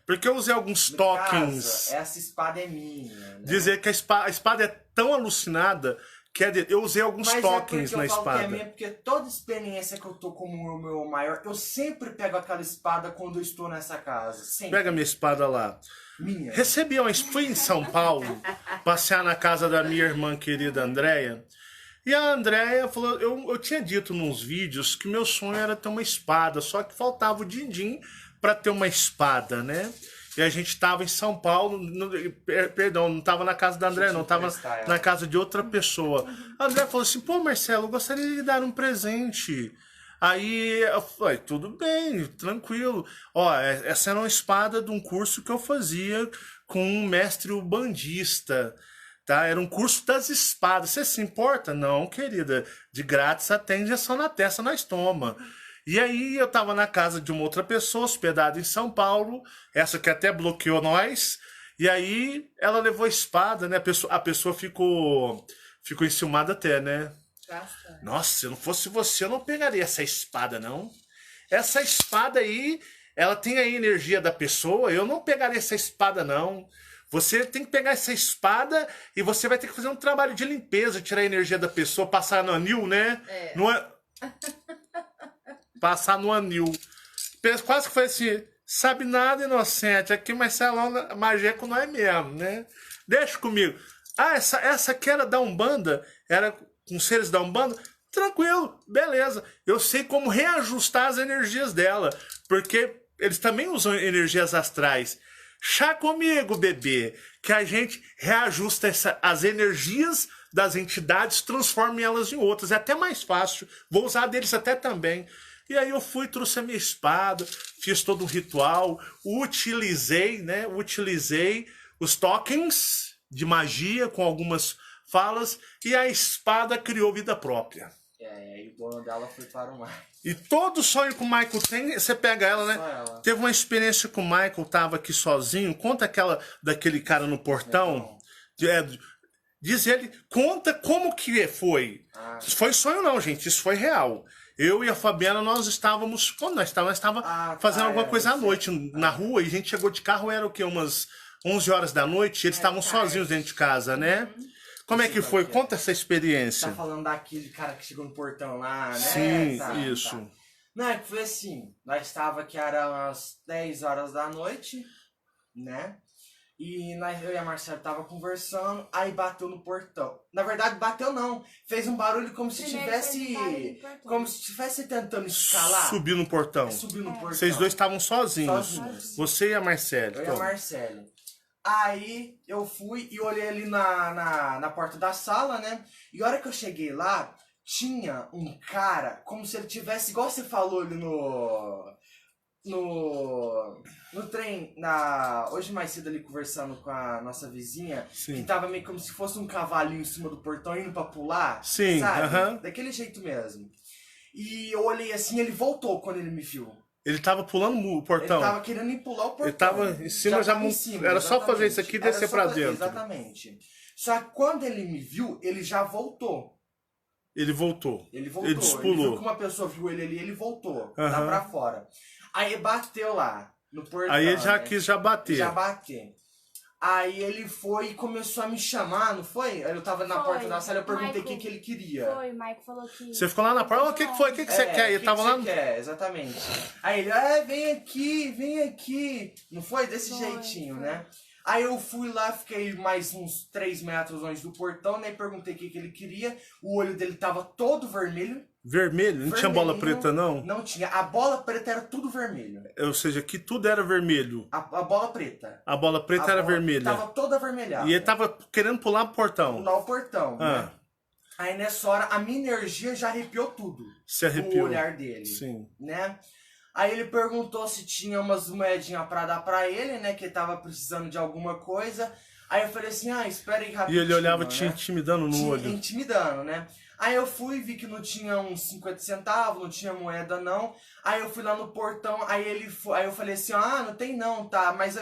Porque eu usei alguns No tokens. caso, essa espada é minha. Né? Dizer que a espada é tão alucinada que eu usei alguns Mas tokens é na porque eu falo que é espada. minha, porque toda experiência que eu tô como o meu maior, eu sempre pego aquela espada quando eu estou nessa casa. Sempre. Pega minha espada lá. Minha. Fui em São Paulo passear na casa da minha irmã querida Andréia. E a Andréia falou, eu tinha dito nos vídeos que meu sonho era ter uma espada, só que faltava o din-din pra ter uma espada, né? E a gente tava em São Paulo, perdão, não tava na casa da Andréia, não, tava na casa de outra pessoa. A Andréia falou assim, pô, Marcelo, eu gostaria de lhe dar um presente. Aí eu falei, tudo bem, tranquilo. Ó, essa era uma espada de um curso que eu fazia com um mestre ubandista, tá? Era um curso das espadas. Você se importa? Não, querida. De grátis até injeção na testa nós toma. E aí eu tava na casa de uma outra pessoa, hospedada em São Paulo, essa que até bloqueou nós. E aí ela levou a espada, né? A pessoa ficou enciumada até, né? Bastante. Nossa, se eu não fosse você, eu não pegaria essa espada, não. Essa espada aí, ela tem a energia da pessoa, eu não pegaria essa espada, não. Você tem que pegar essa espada e você vai ter que fazer um trabalho de limpeza, tirar a energia da pessoa, passar no anil, né? É. Passar no anil. quase que foi assim, sabe nada, inocente, aqui Marcelão, magia com nós mesmo, né? Deixa comigo. Ah, essa aqui era da Umbanda, era com seres da Umbanda? Tranquilo, beleza. Eu sei como reajustar as energias dela, porque eles também usam energias astrais. Chá comigo, bebê, que a gente reajusta as energias das entidades, transforma elas em outras. É até mais fácil. Vou usar deles até também. E aí eu fui, trouxe a minha espada, fiz todo um ritual, utilizei os tokens de magia com algumas falas e a espada criou vida própria. E o dono dela foi para o mar. E todo sonho que o Michael tem, você pega ela, né? Só ela. Teve uma experiência que o Michael tava aqui sozinho. Conta aquela daquele cara no portão. Diz ele, conta como que foi. Isso foi sonho não, gente. Isso foi real. Eu e a Fabiana, nós estávamos... Quando nós estávamos fazendo alguma coisa à noite na rua. E a gente chegou de carro, era o quê? Umas 11 horas da noite. E eles estavam sozinhos dentro de casa, né? Como é que foi? Conta essa experiência. Tá falando daquele cara que chegou no portão lá, né? Sim, isso. Tá. Não, é que foi assim, nós estava que era umas 10 horas da noite, né? E eu e a Marcela tava conversando, aí bateu no portão. Na verdade, bateu não. Fez um barulho como se tivesse tentando escalar. Subiu no portão. Subiu no portão. Vocês dois estavam sozinhos. Você e a Marcela. Eu e a Marcela. Aí eu fui e olhei ali na porta da sala, né? E a hora que eu cheguei lá, tinha um cara, como se ele tivesse, igual você falou ali no trem, hoje mais cedo ali conversando com a nossa vizinha, Sim. que tava meio como se fosse um cavalinho em cima do portão indo pra pular. Sim, sabe? Daquele jeito mesmo. E eu olhei assim, ele voltou quando ele me viu. Ele tava pulando o portão. Ele tava querendo ir pular o portão. Ele tava em cima, já em cima, era só exatamente. fazer isso aqui e descer pra dentro. Exatamente. Só que quando ele me viu, ele já voltou. Ele voltou. Ele voltou. Ele despulou. Ele viu que uma pessoa viu ele ali, ele voltou. Lá pra fora. Aí bateu lá, no portão. Aí ele já né? quis bater. Já bater. Aí ele foi e começou a me chamar, não foi? Eu tava na porta da sala, eu perguntei o que ele queria. Foi, o Mike falou que... Você ficou lá na porta, o que foi? O que você quer? Ele tava lá... O que você quer, exatamente. Aí ele, vem aqui. Não foi? Desse jeitinho, né? Aí eu fui lá, fiquei mais uns 3 metros longe do portão, né? Perguntei o que ele queria. O olho dele tava todo vermelho. Vermelho? Não tinha bola preta, não? Não tinha. A bola preta era tudo vermelho. Ou seja, que tudo era vermelho. A bola preta. A bola preta era vermelha. Tava toda avermelhada. E ele tava querendo pular pro portão. Pular o portão, né? Aí nessa hora, a minha energia já arrepiou tudo. Se arrepiou. O olhar dele. Sim. Né? Aí ele perguntou se tinha umas moedinhas pra dar pra ele, né? Que ele tava precisando de alguma coisa. Aí eu falei assim, espera aí rapidinho. E ele olhava né? te intimidando no olho. Intimidando, né? Aí eu fui e vi que não tinha uns 50 centavos, não tinha moeda não. Aí eu fui lá no portão, aí eu falei assim, não tem não, tá? Mas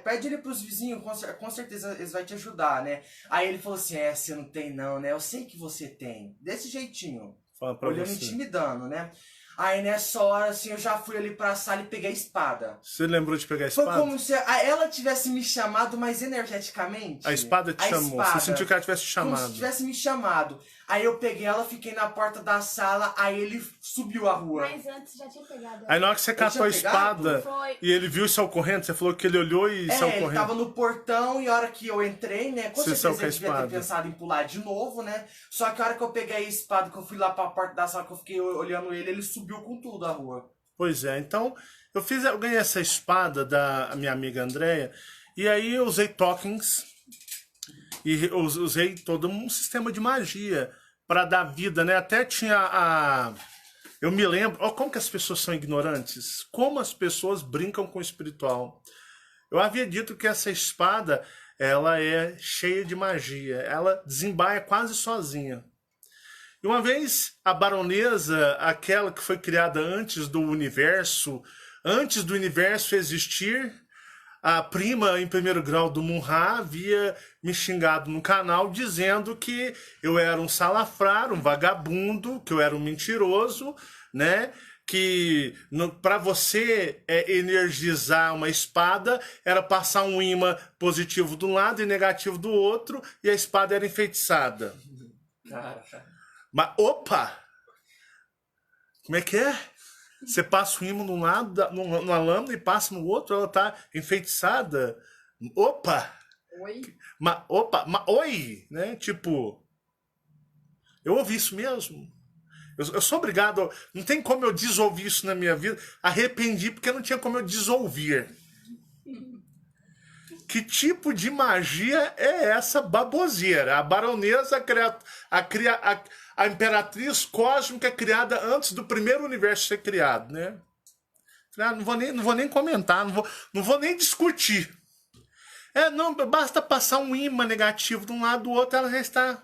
pede ele pros vizinhos, com certeza eles vão te ajudar, né? Aí ele falou assim, você não tem não, né? Eu sei que você tem. Desse jeitinho. Fala pra olhando, você. Intimidando, né? Aí nessa hora, assim, eu já fui ali pra sala e peguei a espada. Você lembrou de pegar a espada? Foi como se ela tivesse me chamado, mas energeticamente. A espada te chamou. Você sentiu que ela tivesse te chamado. Como se tivesse me chamado. Aí eu peguei ela, fiquei na porta da sala, aí ele subiu a rua. Mas antes já tinha pegado ela. Aí na hora que você catou a espada e ele viu isso correndo, você falou que ele olhou e saiu correndo. Ele tava no portão e a hora que eu entrei, né, com você certeza ele devia ter pensado em pular de novo, né? Só que a hora que eu peguei a espada, que eu fui lá pra porta da sala, que eu fiquei olhando ele subiu com tudo a rua. Pois é, então eu ganhei essa espada da minha amiga Andréia e aí eu usei tokens e eu usei todo um sistema de magia para dar vida, né? Até tinha eu me lembro, como que as pessoas são ignorantes, como as pessoas brincam com o espiritual. Eu havia dito que essa espada, ela é cheia de magia, ela desembaia quase sozinha. E uma vez a baronesa, aquela que foi criada antes do universo existir, a prima em primeiro grau do Munra havia me xingado no canal dizendo que eu era um salafrário, um vagabundo, que eu era um mentiroso, né? Que para você energizar uma espada era passar um imã positivo de um lado e negativo do outro e a espada era enfeitiçada. Cara. Mas, opa! Como é que é? Você passa o ímã de um lado, numa lâmina e passa no outro, ela tá enfeitiçada. Opa! Oi? Oi! Né? Tipo, eu ouvi isso mesmo. Eu sou obrigado, não tem como eu desouvir isso na minha vida. Arrependi porque não tinha como eu desouvir. Que tipo de magia é essa baboseira? A baronesa, a imperatriz cósmica criada antes do primeiro universo ser criado, né? Não vou nem comentar, não vou nem discutir. Não, basta passar um ímã negativo de um lado do outro, ela já está...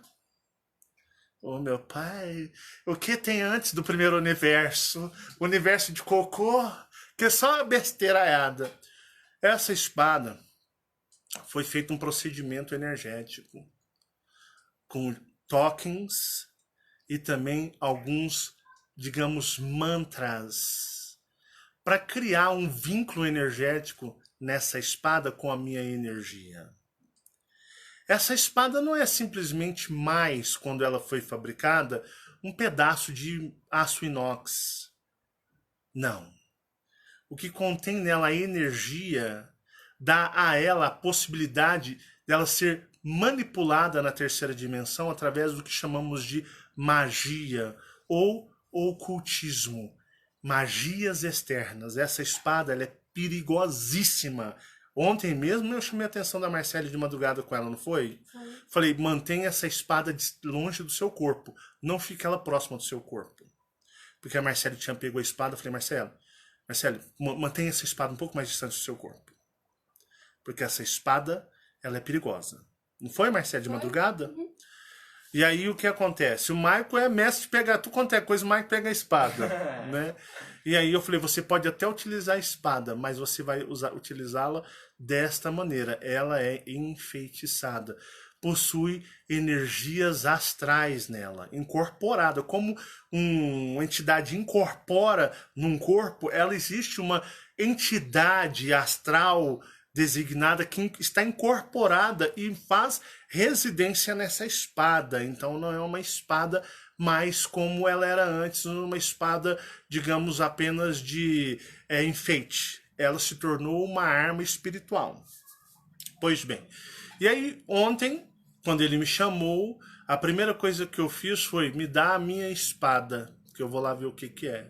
Ô, meu pai, o que tem antes do primeiro universo? O universo de cocô? Que é só uma besteiraiada. Essa espada foi feito um procedimento energético com tokens e também alguns, digamos, mantras para criar um vínculo energético nessa espada com a minha energia. Essa espada não é simplesmente mais, quando ela foi fabricada, um pedaço de aço inox. Não. O que contém nela a energia dá a ela a possibilidade dela ser manipulada na terceira dimensão através do que chamamos de magia ou ocultismo. Magias externas. Essa espada ela é perigosíssima. Ontem mesmo eu chamei a atenção da Marcele de madrugada com ela, não foi? Foi. Falei, mantenha essa espada longe do seu corpo. Não fique ela próxima do seu corpo. Porque a Marcele tinha pego a espada. Eu falei, Marcele, mantenha essa espada um pouco mais distante do seu corpo. Porque essa espada, ela é perigosa. Não foi, Marcele, de madrugada? Uhum. E aí o que acontece? O Marco é mestre de pegar tudo quanto é coisa, o Marco pega a espada, né? E aí eu falei, você pode até utilizar a espada, mas você vai utilizá-la desta maneira. Ela é enfeitiçada. Possui energias astrais nela, incorporada. Como uma entidade incorpora num corpo, ela existe uma entidade astral designada que está incorporada e faz residência nessa espada. Então não é uma espada mais como ela era antes, uma espada, digamos, apenas de enfeite. Ela se tornou uma arma espiritual. Pois bem, e aí ontem, quando ele me chamou, a primeira coisa que eu fiz foi me dar a minha espada, que eu vou lá ver o que é.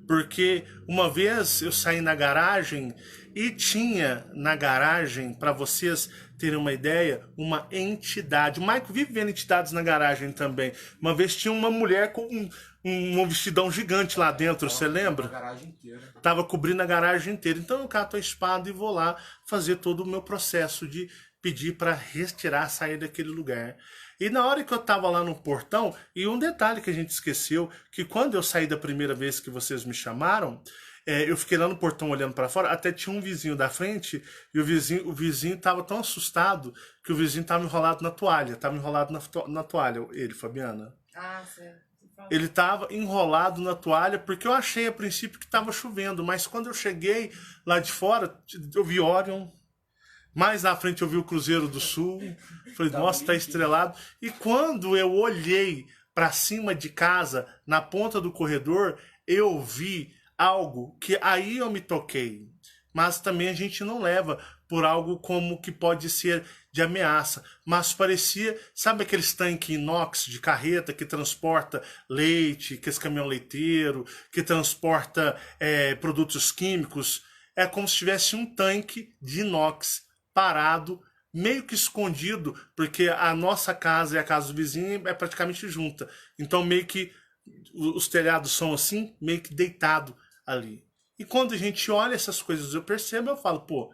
Porque uma vez eu saí na garagem e tinha na garagem, para vocês terem uma ideia, uma entidade. O Maico vive vendo entidades na garagem também. Uma vez tinha uma mulher com um vestidão gigante lá dentro, você lembra? A garagem inteira. Tava cobrindo a garagem inteira. Então eu cato a espada e vou lá fazer todo o meu processo de pedir para retirar, sair daquele lugar. E na hora que eu tava lá no portão, e um detalhe que a gente esqueceu, que quando eu saí da primeira vez que vocês me chamaram, eu fiquei lá no portão olhando para fora, até tinha um vizinho da frente, e o vizinho tava tão assustado que o vizinho tava enrolado na toalha, na toalha, ele, Fabiana. Ah, certo. Ele tava enrolado na toalha, porque eu achei a princípio que tava chovendo, mas quando eu cheguei lá de fora, eu vi Orion. Mais na frente eu vi o Cruzeiro do Sul. Falei, nossa, tá estrelado. E quando eu olhei para cima de casa, na ponta do corredor, eu vi algo que aí eu me toquei. Mas também a gente não leva por algo como que pode ser de ameaça. Mas parecia, sabe aqueles tanques inox de carreta que transporta leite, que esse caminhão leiteiro, que transporta produtos químicos? É como se tivesse um tanque de inox parado, meio que escondido, porque a nossa casa e a casa do vizinho é praticamente junta. Então meio que os telhados são assim, meio que deitado ali. E quando a gente olha essas coisas, eu percebo, eu falo, pô,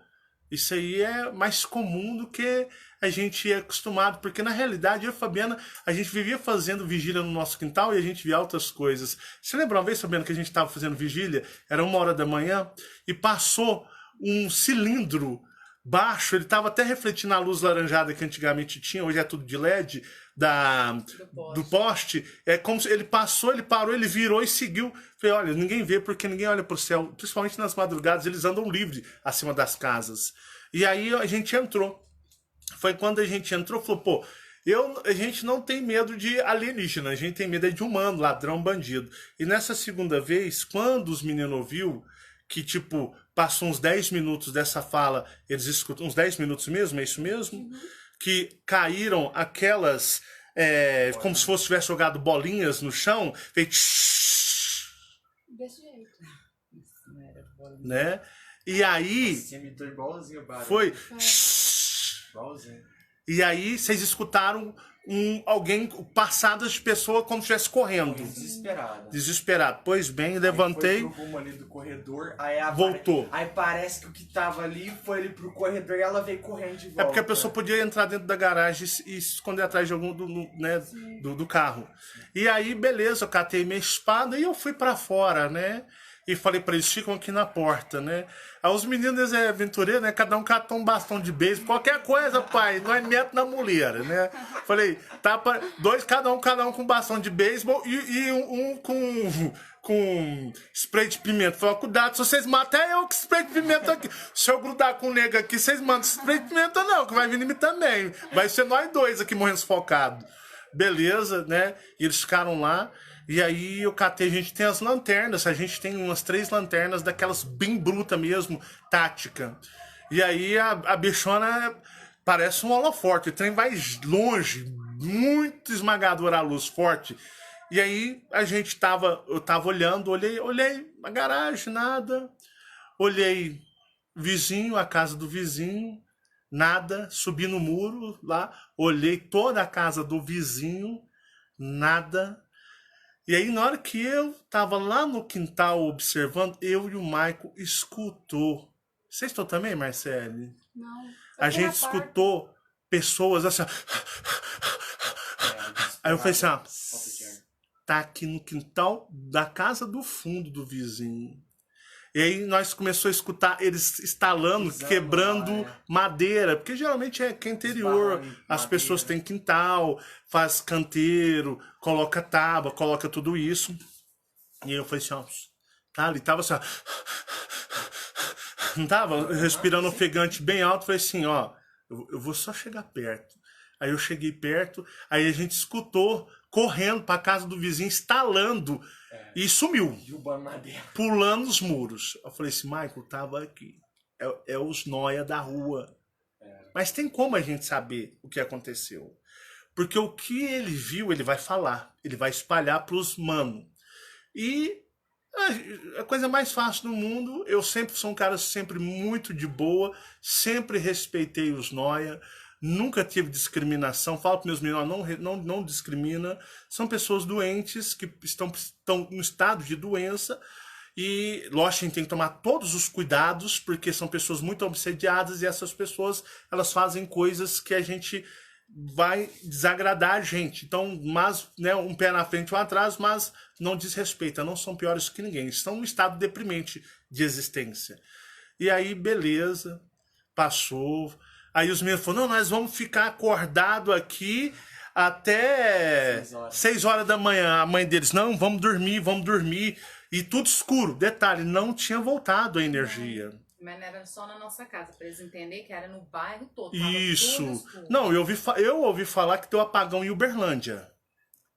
isso aí é mais comum do que a gente é acostumado, porque na realidade eu e a Fabiana, a gente vivia fazendo vigília no nosso quintal e a gente via outras coisas. Você lembra uma vez, Fabiana, que a gente estava fazendo vigília, era 1h da manhã, e passou um cilindro baixo, ele estava até refletindo a luz laranjada que antigamente tinha, hoje é tudo de LED, do poste. É como se ele passou, ele parou, ele virou e seguiu. Falei, olha, ninguém vê porque ninguém olha para o céu, principalmente nas madrugadas, eles andam livre acima das casas. E aí a gente entrou. Foi quando a gente entrou, falou, pô, A gente não tem medo de alienígena, a gente tem medo é de humano, ladrão, bandido. E nessa segunda vez, quando os meninos ouviu que, tipo, passou uns 10 minutos dessa fala, eles escutam, uns 10 minutos mesmo, é isso mesmo? Que caíram aquelas, como se fosse tivesse jogado bolinhas no chão, feito Desse jeito. né? E aí, Você imitou igualzinho o barulho. foi... Igualzinho. E aí, vocês escutaram alguém, passadas de pessoa como se estivesse correndo. Desesperado. Desesperado. Pois bem, levantei, Foi pro rumo ali do corredor, voltou. Aí parece que o que tava ali foi ali pro corredor e ela veio correndo de volta. É porque a pessoa podia entrar dentro da garagem e se esconder atrás de algum do carro. E aí, beleza, eu catei minha espada e eu fui pra fora, né? E falei pra eles, ficam aqui na porta, né? Aí os meninos aventureiros, né? Cada um catou um bastão de beisebol, qualquer coisa, pai, nós mete na mulher, né? Falei, cada um com um bastão de beisebol e um com spray de pimenta. Falei, cuidado, se vocês matam, é eu que spray de pimenta aqui. Se eu grudar com o nego aqui, vocês mandam spray de pimenta não, que vai vir em mim também. Vai ser nós dois aqui morrendo sufocados. Beleza, né? E eles ficaram lá. E aí eu catei, a gente tem as lanternas, a gente tem umas 3 lanternas daquelas bem bruta mesmo, tática. E aí a bichona parece um holoforte, o trem vai longe, muito esmagador a luz forte. E aí eu tava olhando, olhei a garagem, nada. Olhei vizinho, a casa do vizinho, nada. Subi no muro lá, olhei toda a casa do vizinho, nada. E aí, na hora que eu tava lá no quintal observando, eu e o Maico escutou. Vocês estão também, Marcele? Não. A gente escutou pessoas assim. Aí eu falei assim, tá aqui no quintal da casa do fundo do vizinho. E aí nós começamos a escutar eles estalando, quebrando madeira, porque geralmente é que é interior, as pessoas têm quintal, faz canteiro, coloca tábua, coloca tudo isso. E aí eu falei assim, ó, tá ali, tava assim, ó, não tava respirando ofegante bem alto, falei assim, ó, eu vou só chegar perto. Aí eu cheguei perto, aí a gente escutou correndo pra casa do vizinho, estalando, e sumiu. Derrubando madeira. Pulando os muros. Eu falei assim, Michael, tava aqui. É os noia da rua. Mas tem como a gente saber o que aconteceu? Porque o que ele viu, ele vai falar. Ele vai espalhar pros manos. E a coisa mais fácil do mundo, eu sempre sou um cara sempre muito de boa, sempre respeitei os noia, nunca tive discriminação. Falo para meus meninos, não discrimina. São pessoas doentes que estão no estado de doença. E, lógico, a gente tem que tomar todos os cuidados, porque são pessoas muito obsediadas e essas pessoas, elas fazem coisas que a gente vai desagradar a gente. Então, mas, né, um pé na frente e um atrás, mas não desrespeita, não são piores que ninguém. Estão num estado deprimente de existência. E aí, beleza, passou. Aí os meninos falaram, não, nós vamos ficar acordado aqui até 6 horas da manhã. A mãe deles, não, vamos dormir. E tudo escuro. Detalhe, não tinha voltado a energia. Mas não era só na nossa casa, para eles entenderem que era no bairro todo. Isso. Não, eu ouvi falar que deu apagão em Uberlândia.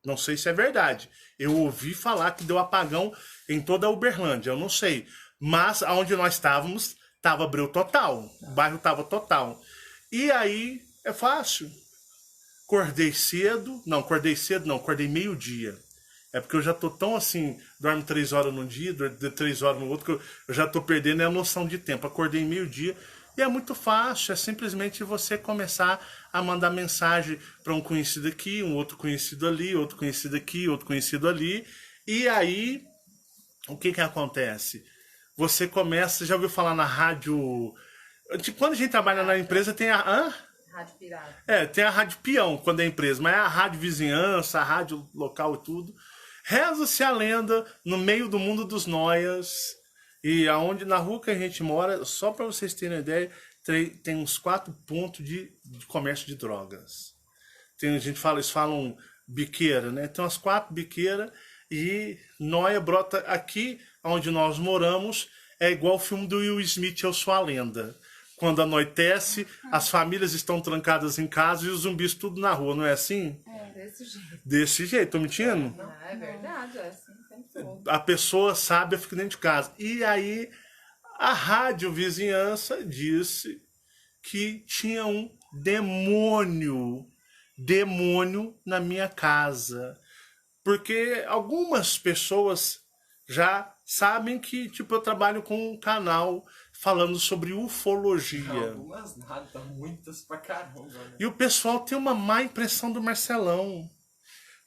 Não sei se é verdade. Eu ouvi falar que deu apagão em toda a Uberlândia. Eu não sei. Mas aonde nós estávamos, estava breu total. O bairro estava total. E aí, é fácil. Acordei meio-dia. É porque eu já tô tão assim, dormo 3 horas num dia, 3 horas no outro, que eu já tô perdendo a noção de tempo. Acordei meio-dia e é muito fácil, é simplesmente você começar a mandar mensagem para um conhecido aqui, um outro conhecido ali, outro conhecido aqui, outro conhecido ali. E aí, o que acontece? Você começa, já ouviu falar na rádio... Quando a gente trabalha na empresa, tem a... Rádio Pirata. Tem a rádio peão quando é empresa, mas é a rádio vizinhança, a rádio local e tudo. Reza-se a lenda no meio do mundo dos noias. E aonde na rua que a gente mora, só para vocês terem uma ideia, tem uns 4 pontos de comércio de drogas. Eles falam biqueira, né? Tem umas 4 biqueiras e noia brota aqui onde nós moramos. É igual o filme do Will Smith, Eu Sou a Lenda. quando anoitece, as famílias estão trancadas em casa e os zumbis tudo na rua, não é assim? Desse jeito. Desse jeito, tô mentindo? Não, é verdade, é assim, tem tudo. A pessoa sábia fica dentro de casa. E aí, a rádio vizinhança disse que tinha um demônio na minha casa. Porque algumas pessoas já sabem que, tipo, eu trabalho com um canal falando sobre ufologia. Algumas nada, muitas pra caramba, né? E o pessoal tem uma má impressão do Marcelão.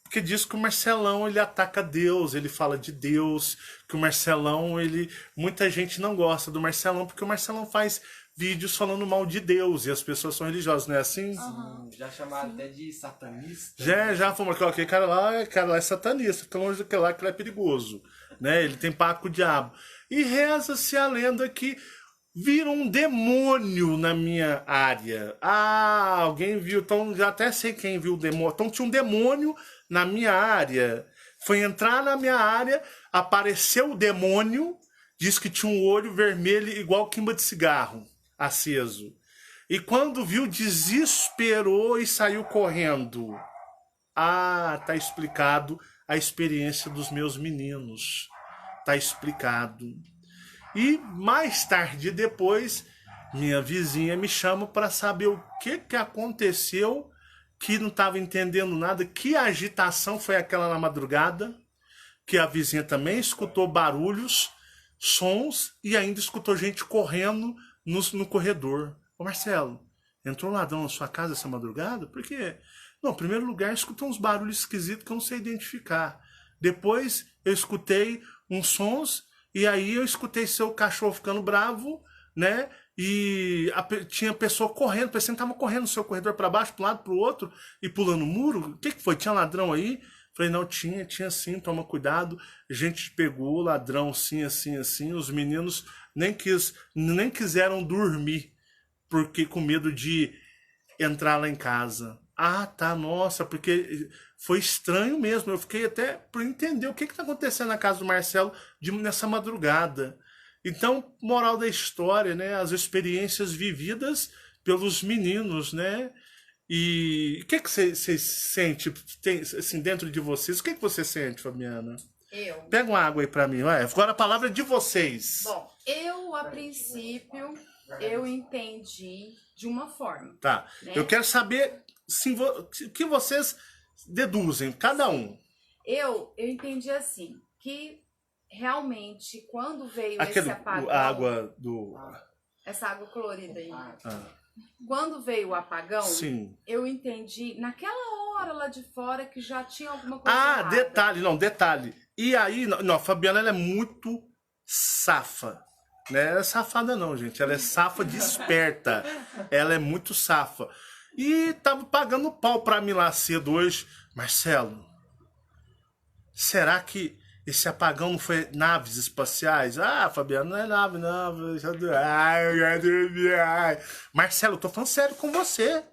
Porque diz que o Marcelão, ele ataca Deus, ele fala de Deus, que o Marcelão, ele... Muita gente não gosta do Marcelão, porque o Marcelão faz vídeos falando mal de Deus, e as pessoas são religiosas, não é assim? Já chamaram até de satanista. Já falou que aquele cara lá é satanista, fica longe daquele lá que ele é perigoso, né? Ele tem pacto com o diabo. E reza-se a lenda que viram um demônio na minha área. Ah, alguém viu, então já até sei quem viu o demônio. Então tinha um demônio na minha área. Foi entrar na minha área, apareceu o demônio, disse que tinha um olho vermelho igual quimba de cigarro, aceso. E quando viu, desesperou e saiu correndo. Ah, tá explicado a experiência dos meus meninos. Tá explicado. E mais tarde depois, minha vizinha me chama para saber o que aconteceu, que não estava entendendo nada, que agitação foi aquela na madrugada, que a vizinha também escutou barulhos, sons e ainda escutou gente correndo no corredor. Ô Marcelo, entrou um ladrão na sua casa essa madrugada? Por quê? Não, em primeiro lugar, escutou uns barulhos esquisitos que eu não sei identificar. Depois eu escutei uns sons e aí eu escutei seu cachorro ficando bravo, né? E tinha pessoa correndo, parecia que estava correndo no seu corredor para baixo, para um lado, para o outro, e pulando o muro. O que foi? Tinha ladrão aí? Falei, não, tinha sim, toma cuidado. A gente pegou ladrão, sim, assim, assim. Os meninos nem quiseram dormir, porque com medo de entrar lá em casa. Ah, tá, nossa, porque foi estranho mesmo. Eu fiquei até por entender o que está acontecendo na casa do Marcelo nessa madrugada. Então, moral da história, né? As experiências vividas pelos meninos, né? E o que você sente assim, dentro de vocês? O que você sente, Fabiana? Pega uma água aí pra mim. Vai. Agora a palavra é de vocês. Bom, eu, a princípio, eu entendi de uma forma. Tá. Né? Eu quero saber o que vocês deduzem, cada um. Eu entendi assim, que realmente, quando veio esse apagão... A água do... Essa água colorida aí. Ah. Quando veio o apagão, Sim. eu entendi naquela hora lá de fora que já tinha alguma coisa Ah, errada. detalhe. E aí, não, a Fabiana, ela é muito safa. Não é safada não, gente. Ela é safa de esperta. Ela é muito safa. E tava pagando pau pra mim lá cedo hoje. Marcelo, será que esse apagão não foi naves espaciais? Ah, Fabiano, não é nave, não. Marcelo, eu tô falando sério com você.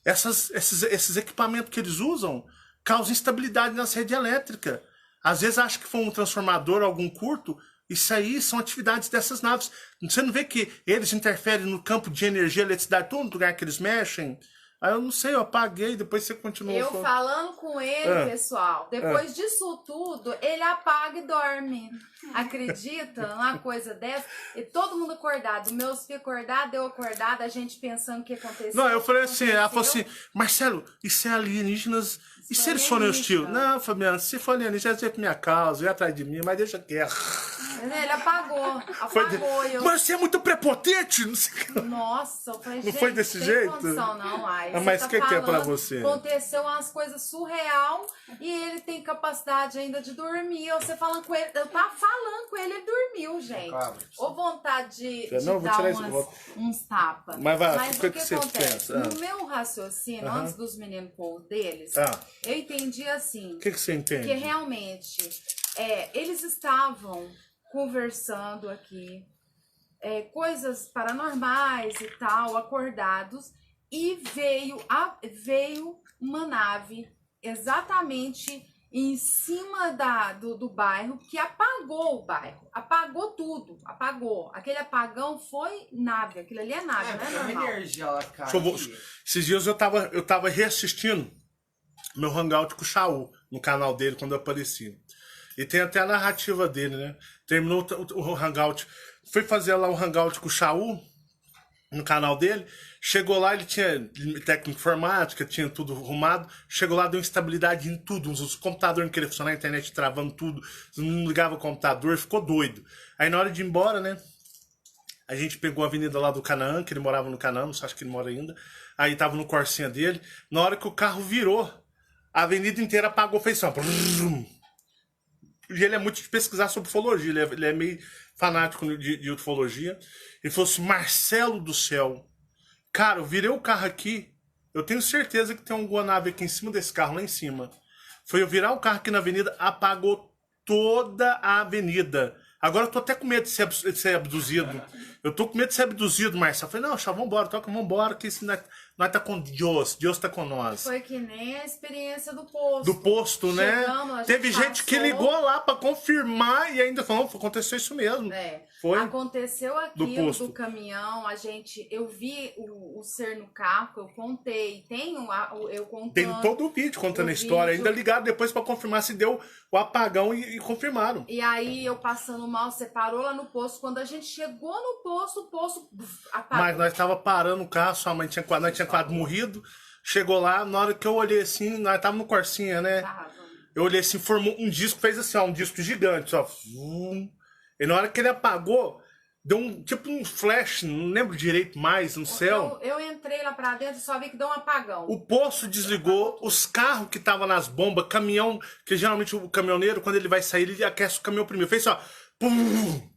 Esses equipamentos que eles usam causam instabilidade na rede elétrica. Às vezes acha que foi um transformador, algum curto. Isso aí são atividades dessas naves. Você não vê que eles interferem no campo de energia, eletricidade, todo lugar que eles mexem? Aí eu não sei, eu apaguei, depois você continuou. Eu falando com ele, pessoal, depois disso tudo, ele apaga e dorme. Acredita numa coisa dessa? E todo mundo acordado, meus filhos acordados, eu acordada, a gente pensando o que aconteceu. Não, eu falei assim, ela falou assim, Marcelo, isso é alienígenas. E se eles forem hostil? Não, Fabiana, se for alienígena, já por minha causa, ia atrás de mim, mas deixa quieto. Ele apagou. Eu... Mas você é muito prepotente! Não sei... Nossa, eu falei, não foi desse jeito? Condição, não, ai. Mas o que é pra você? Aconteceu umas coisas surreal e ele tem capacidade ainda de dormir. Você falando com ele, eu tava falando com ele, ele dormiu, gente. Claro. Ou vontade de não, dar vou uns tapas. Mas o que você acontece? pensa? No meu raciocínio, antes dos meninos pôr o deles, eu entendi assim. O que você entende? Que realmente eles estavam conversando aqui, coisas paranormais e tal, acordados, e veio uma nave exatamente em cima do bairro, que apagou o bairro. Apagou tudo, apagou. Aquele apagão foi nave, aquilo ali é nave, não é porque a normal. energia, ela cai. Esses dias eu tava reassistindo meu hangout com o Shaul, no canal dele, quando eu apareci. E tem até a narrativa dele, né? Terminou o hangout. Fui fazer lá um hangout com o Shaul, no canal dele. Chegou lá, ele tinha técnica informática, tinha tudo arrumado. Chegou lá, deu instabilidade em tudo. Os computadores não queriam funcionar, a internet travando tudo. Não ligava o computador, ficou doido. Aí na hora de ir embora, né? A gente pegou a avenida lá do Canaã, que ele morava no Canaã, não sei, acho que ele mora ainda. Aí tava no Corsinha dele. Na hora que o carro virou, a avenida inteira apagou, fez só. E ele é muito de pesquisar sobre ufologia, ele é meio fanático de ufologia. Ele falou assim, Marcelo do céu, cara, eu virei o carro aqui, eu tenho certeza que tem alguma nave aqui em cima desse carro, lá em cima. Foi eu virar o carro aqui na avenida, apagou toda a avenida. Agora eu tô até com medo de ser abduzido. Eu tô com medo de ser abduzido, Marcelo. Eu falei, não, Chá, vambora, toca, vambora, que isso nós tá com Deus tá com nós. Foi que nem a experiência do posto. Do posto, né? Chegamos, a gente Teve gente que passou. ligou lá pra confirmar e ainda falou, aconteceu isso mesmo. É. Foi Aconteceu do aquilo posto. do caminhão, eu vi o ser no carro, eu contei, eu contando. Tem todo o vídeo contando a história. vídeo. Ainda ligaram depois pra confirmar se deu o apagão e confirmaram. E aí eu passando mal, você parou lá no posto. Quando a gente chegou no posto, o posto apagou. Mas nós tava parando o carro, sua mãe nós tinha quase morrido. Chegou lá, na hora que eu olhei assim, nós tava no Corsinha, né? Tava. Eu olhei assim, formou um disco, fez assim, ó, um disco gigante, ó. E na hora que ele apagou, deu tipo um flash, não lembro direito mais, no céu. Eu entrei lá pra dentro e só vi que deu um apagão. O poço desligou, os carros que estavam nas bombas, caminhão, que geralmente o caminhoneiro, quando ele vai sair, ele aquece o caminhão primeiro. Fez só, pum,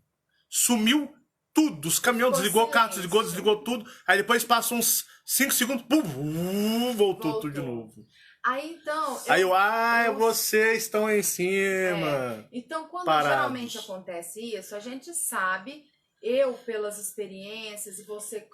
sumiu tudo. Os caminhões desligou, o carro desligou tudo. Aí depois passa uns 5 segundos, pum, voltou tudo de novo. Aí então. Vocês estão aí em cima. Então, quando parados. Geralmente acontece isso, a gente sabe, eu pelas experiências, e você,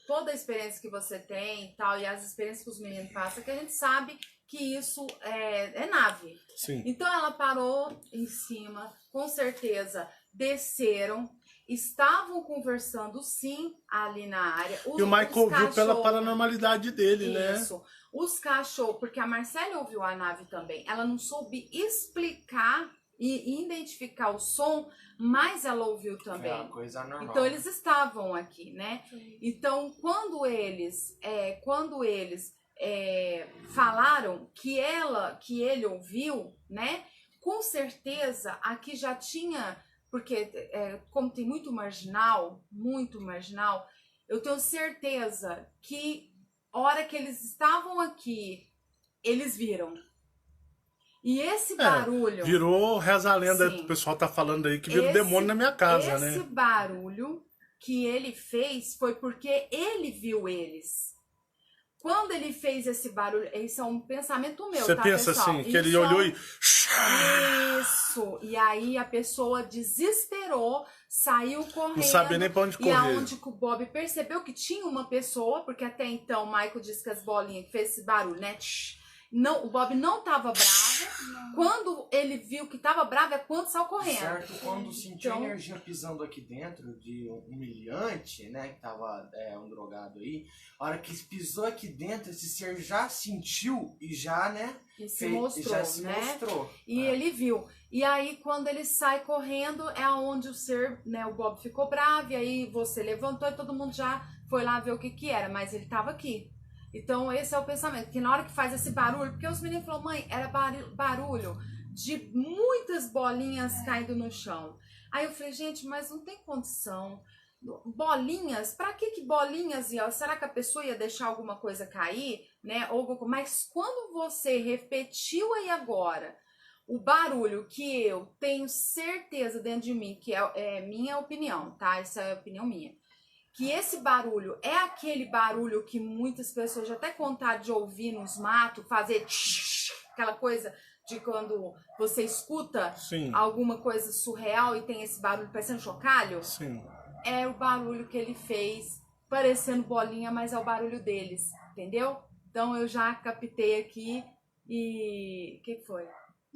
toda a experiência que você tem e tal, e as experiências que os meninos passam, que a gente sabe que isso é nave. Sim. Então ela parou em cima, com certeza desceram, estavam conversando sim ali na área. E o Michael viu pela paranormalidade dele, né? Isso. Os cachorros, porque a Marcela ouviu a nave também, ela não soube explicar e identificar o som, mas ela ouviu também. É uma coisa normal. Então eles estavam aqui, né? Então quando eles falaram que ele ouviu, né? Com certeza aqui já tinha, porque como tem muito marginal, eu tenho certeza que a hora que eles estavam aqui, eles viram. E esse barulho... Virou, reza a lenda, Sim. o pessoal tá falando aí, que virou demônio na minha casa, né? Esse barulho que ele fez foi porque ele viu eles. Quando ele fez esse barulho, isso é um pensamento meu, Você tá, pensa pessoal? assim, que ele olhou e... Isso! E aí a pessoa desesperou, saiu correndo. Não sabia nem pra onde correr. E aonde que o Bob percebeu que tinha uma pessoa, porque até então o Michael disse que as bolinhas que fez esse barulho, né? Não, o Bob não tava bravo. Não. Quando ele viu que tava bravo é quando saiu correndo. Certo, quando sentiu Então- energia pisando aqui dentro de um humilhante, né, que tava um drogado aí, a hora que pisou aqui dentro, esse ser já sentiu e já, né, E se mostrou, já se né? mostrou. E ele viu. E aí, quando ele sai correndo, é onde o ser, né, o Bob ficou bravo, e aí você levantou e todo mundo já foi lá ver o que que era, mas ele tava aqui. Então, esse é o pensamento, que na hora que faz esse barulho, porque os meninos falaram, mãe, era barulho de muitas bolinhas caindo no chão. Aí eu falei, gente, mas não tem condição. Bolinhas, pra que bolinhas? Será que a pessoa ia deixar alguma coisa cair, né? Mas quando você repetiu aí agora o barulho que eu tenho certeza dentro de mim, que é minha opinião, tá? Essa é a opinião minha. Que esse barulho é aquele barulho que muitas pessoas já até contaram de ouvir nos matos, fazer aquela coisa de quando você escuta Sim, alguma coisa surreal e tem esse barulho parecendo chocalho. sim. É o barulho que ele fez, parecendo bolinha, mas é o barulho deles, entendeu? Então eu já captei aqui e... O que foi?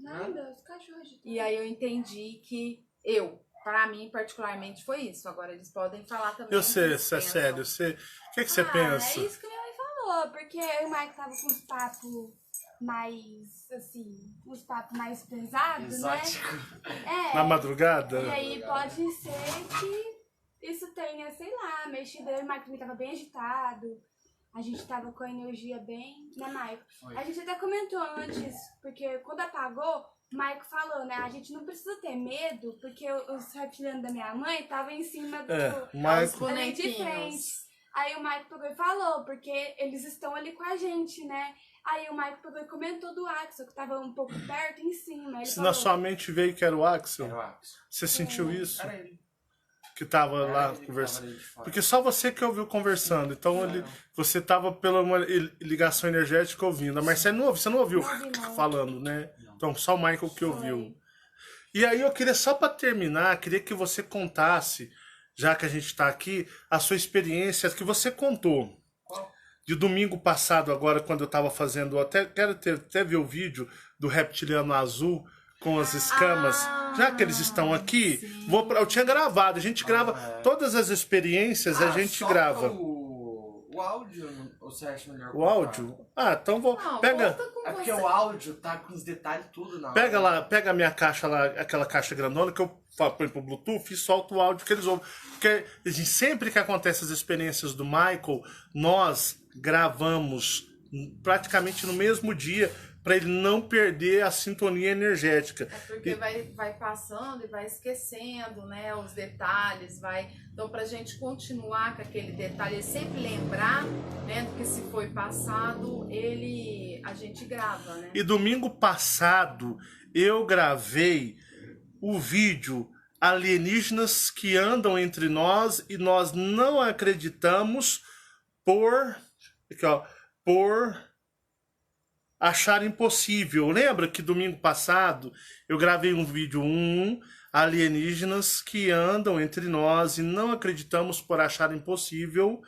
Nada, os cachorros de E aí eu entendi que pra mim particularmente foi isso. Agora eles podem falar também. Eu sei, o que isso é eles sério. pensam. O que você pensa? É isso que minha mãe falou, porque eu e o Mike tava com uns papos mais, assim, uns papos mais pesados, Exótico. né? Na madrugada? E aí pode ser que isso tenha, sei lá, mexido. Eu e o Mike também tava bem agitado. A gente tava com a energia bem, né, Mike? Foi. A gente até comentou antes, porque quando apagou, o Mike falou, né? A gente não precisa ter medo, porque os reptilianos da minha mãe estavam em cima do... O Os Michael. ali de frente. bonequinhos. Aí o Mike pegou e falou, porque eles estão ali com a gente, né? Aí o Mike pegou e comentou do Axel, que tava um pouco perto, em cima. Ele Se falou, na sua mente veio que era o Axel, Era o Axel. você sentiu isso? Era ele. Que tava Era lá ele que conversando? tava ali de fora. Porque só você que ouviu conversando. Então você tava pela uma ligação energética ouvindo. A Marcela não ouviu, você não ouviu Não ouvi, não. falando, né? Não. Então só o Michael que ouviu. E aí eu queria, só para terminar, queria que você contasse, já que a gente está aqui, a sua experiência que você contou. Qual? De domingo passado, agora, quando eu estava fazendo, quero até ver o vídeo do reptiliano azul com as escamas. Já que eles estão aqui, sim. eu tinha gravado. A gente grava todas as experiências, a gente só grava. O áudio, ou você acha melhor O colocar? áudio? Ah, então vou. Não, Pega. conta com É porque você. o áudio tá com os detalhes tudo na Pega hora. lá, pega a minha caixa lá, aquela caixa grandona que eu põe pro Bluetooth e solto o áudio que eles ouvem. Porque sempre que acontecem as experiências do Michael, nós gravamos praticamente no mesmo dia para ele não perder a sintonia energética. É porque vai passando e vai esquecendo, né, os detalhes, Então, pra gente continuar com aquele detalhe, e sempre lembrar, né, do que se foi passado, a gente grava, né? E domingo passado eu gravei o vídeo Alienígenas que andam entre nós e nós não acreditamos por achar impossível. Lembra que domingo passado eu gravei um vídeo alienígenas que andam entre nós e não acreditamos por achar impossível.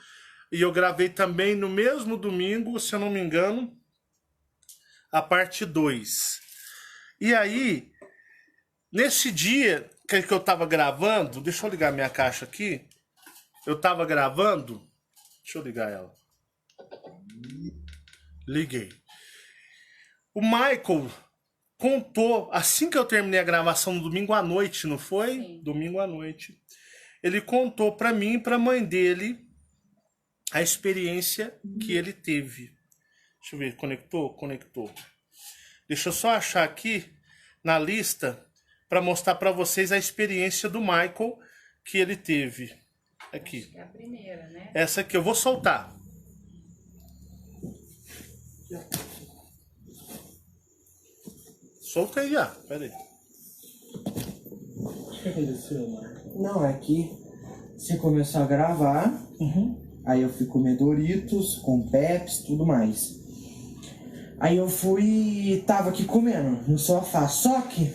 E eu gravei também no mesmo domingo, se eu não me engano, a parte 2. E aí, nesse dia que eu tava gravando, deixa eu ligar minha caixa aqui. Eu tava gravando, deixa eu ligar ela. Liguei. O Michael contou, assim que eu terminei a gravação no domingo à noite, não foi? Sim. Domingo à noite. Ele contou pra mim e pra mãe dele a experiência que ele teve. Deixa eu ver, conectou? Conectou. Deixa eu só achar aqui na lista para mostrar para vocês a experiência do Michael que ele teve. Aqui. Acho que é a primeira, né? Essa aqui eu vou soltar. Solta aí, já. Pera aí. O que aconteceu, Marco? Não, é que você começou a gravar, aí eu fui comer Doritos, com Pepsi, tudo mais. Aí eu tava aqui comendo no sofá, só que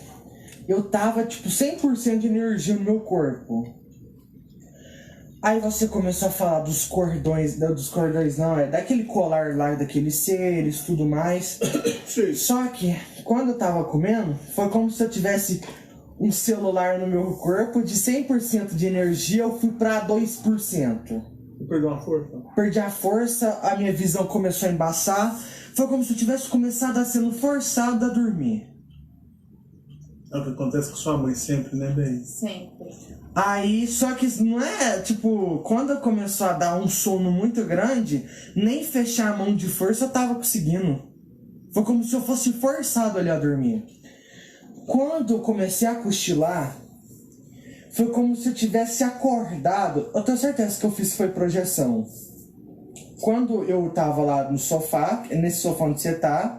eu tava tipo 100% de energia no meu corpo. Aí você começou a falar dos cordões não, é daquele colar lá, daqueles seres, tudo mais. Sim. Só que quando eu tava comendo, foi como se eu tivesse um celular no meu corpo, de 100% de energia eu fui pra 2%. Perdeu a força? Perdi a força, a minha visão começou a embaçar. Foi como se eu tivesse começado a sendo forçado a dormir. É o que acontece com sua mãe sempre, né, bem? Sempre. Aí, só que não é, tipo, quando começou a dar um sono muito grande, nem fechar a mão de força eu tava conseguindo. Foi como se eu fosse forçado ali a dormir. Quando eu comecei a cochilar, foi como se eu tivesse acordado. Eu tenho certeza que eu fiz foi projeção. Quando eu tava lá no sofá, nesse sofá onde você tá,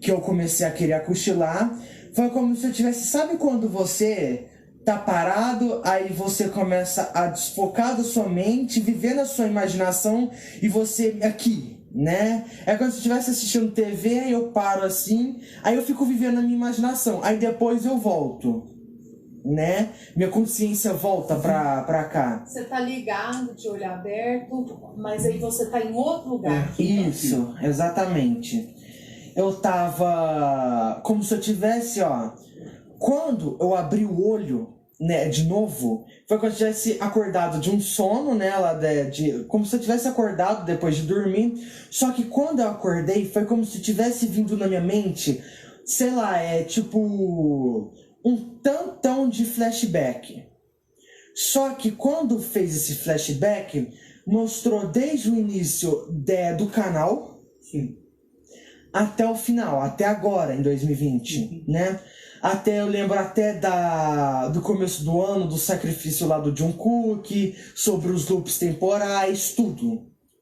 que eu comecei a querer cochilar, foi como se eu tivesse... Sabe quando você tá parado, aí você começa a desfocar da sua mente, viver na sua imaginação, e você aqui, né? É como se eu estivesse assistindo TV, aí eu paro assim, aí eu fico vivendo na minha imaginação, aí depois eu volto, né? Minha consciência volta pra cá. Você tá ligado, de olho aberto, mas aí você tá em outro lugar. Isso, exatamente. eu tava como se eu tivesse, ó... Quando eu abri o olho, né, de novo, foi como se eu tivesse acordado de um sono, né, como se eu tivesse acordado depois de dormir. Só que quando eu acordei, foi como se tivesse vindo na minha mente, sei lá, tipo um tantão de flashback. Só que quando fez esse flashback, mostrou desde o início do canal, Sim. até o final, até agora, em 2020, né? Eu lembro até do começo do ano, do sacrifício lá do Jungkook, sobre os loops temporais,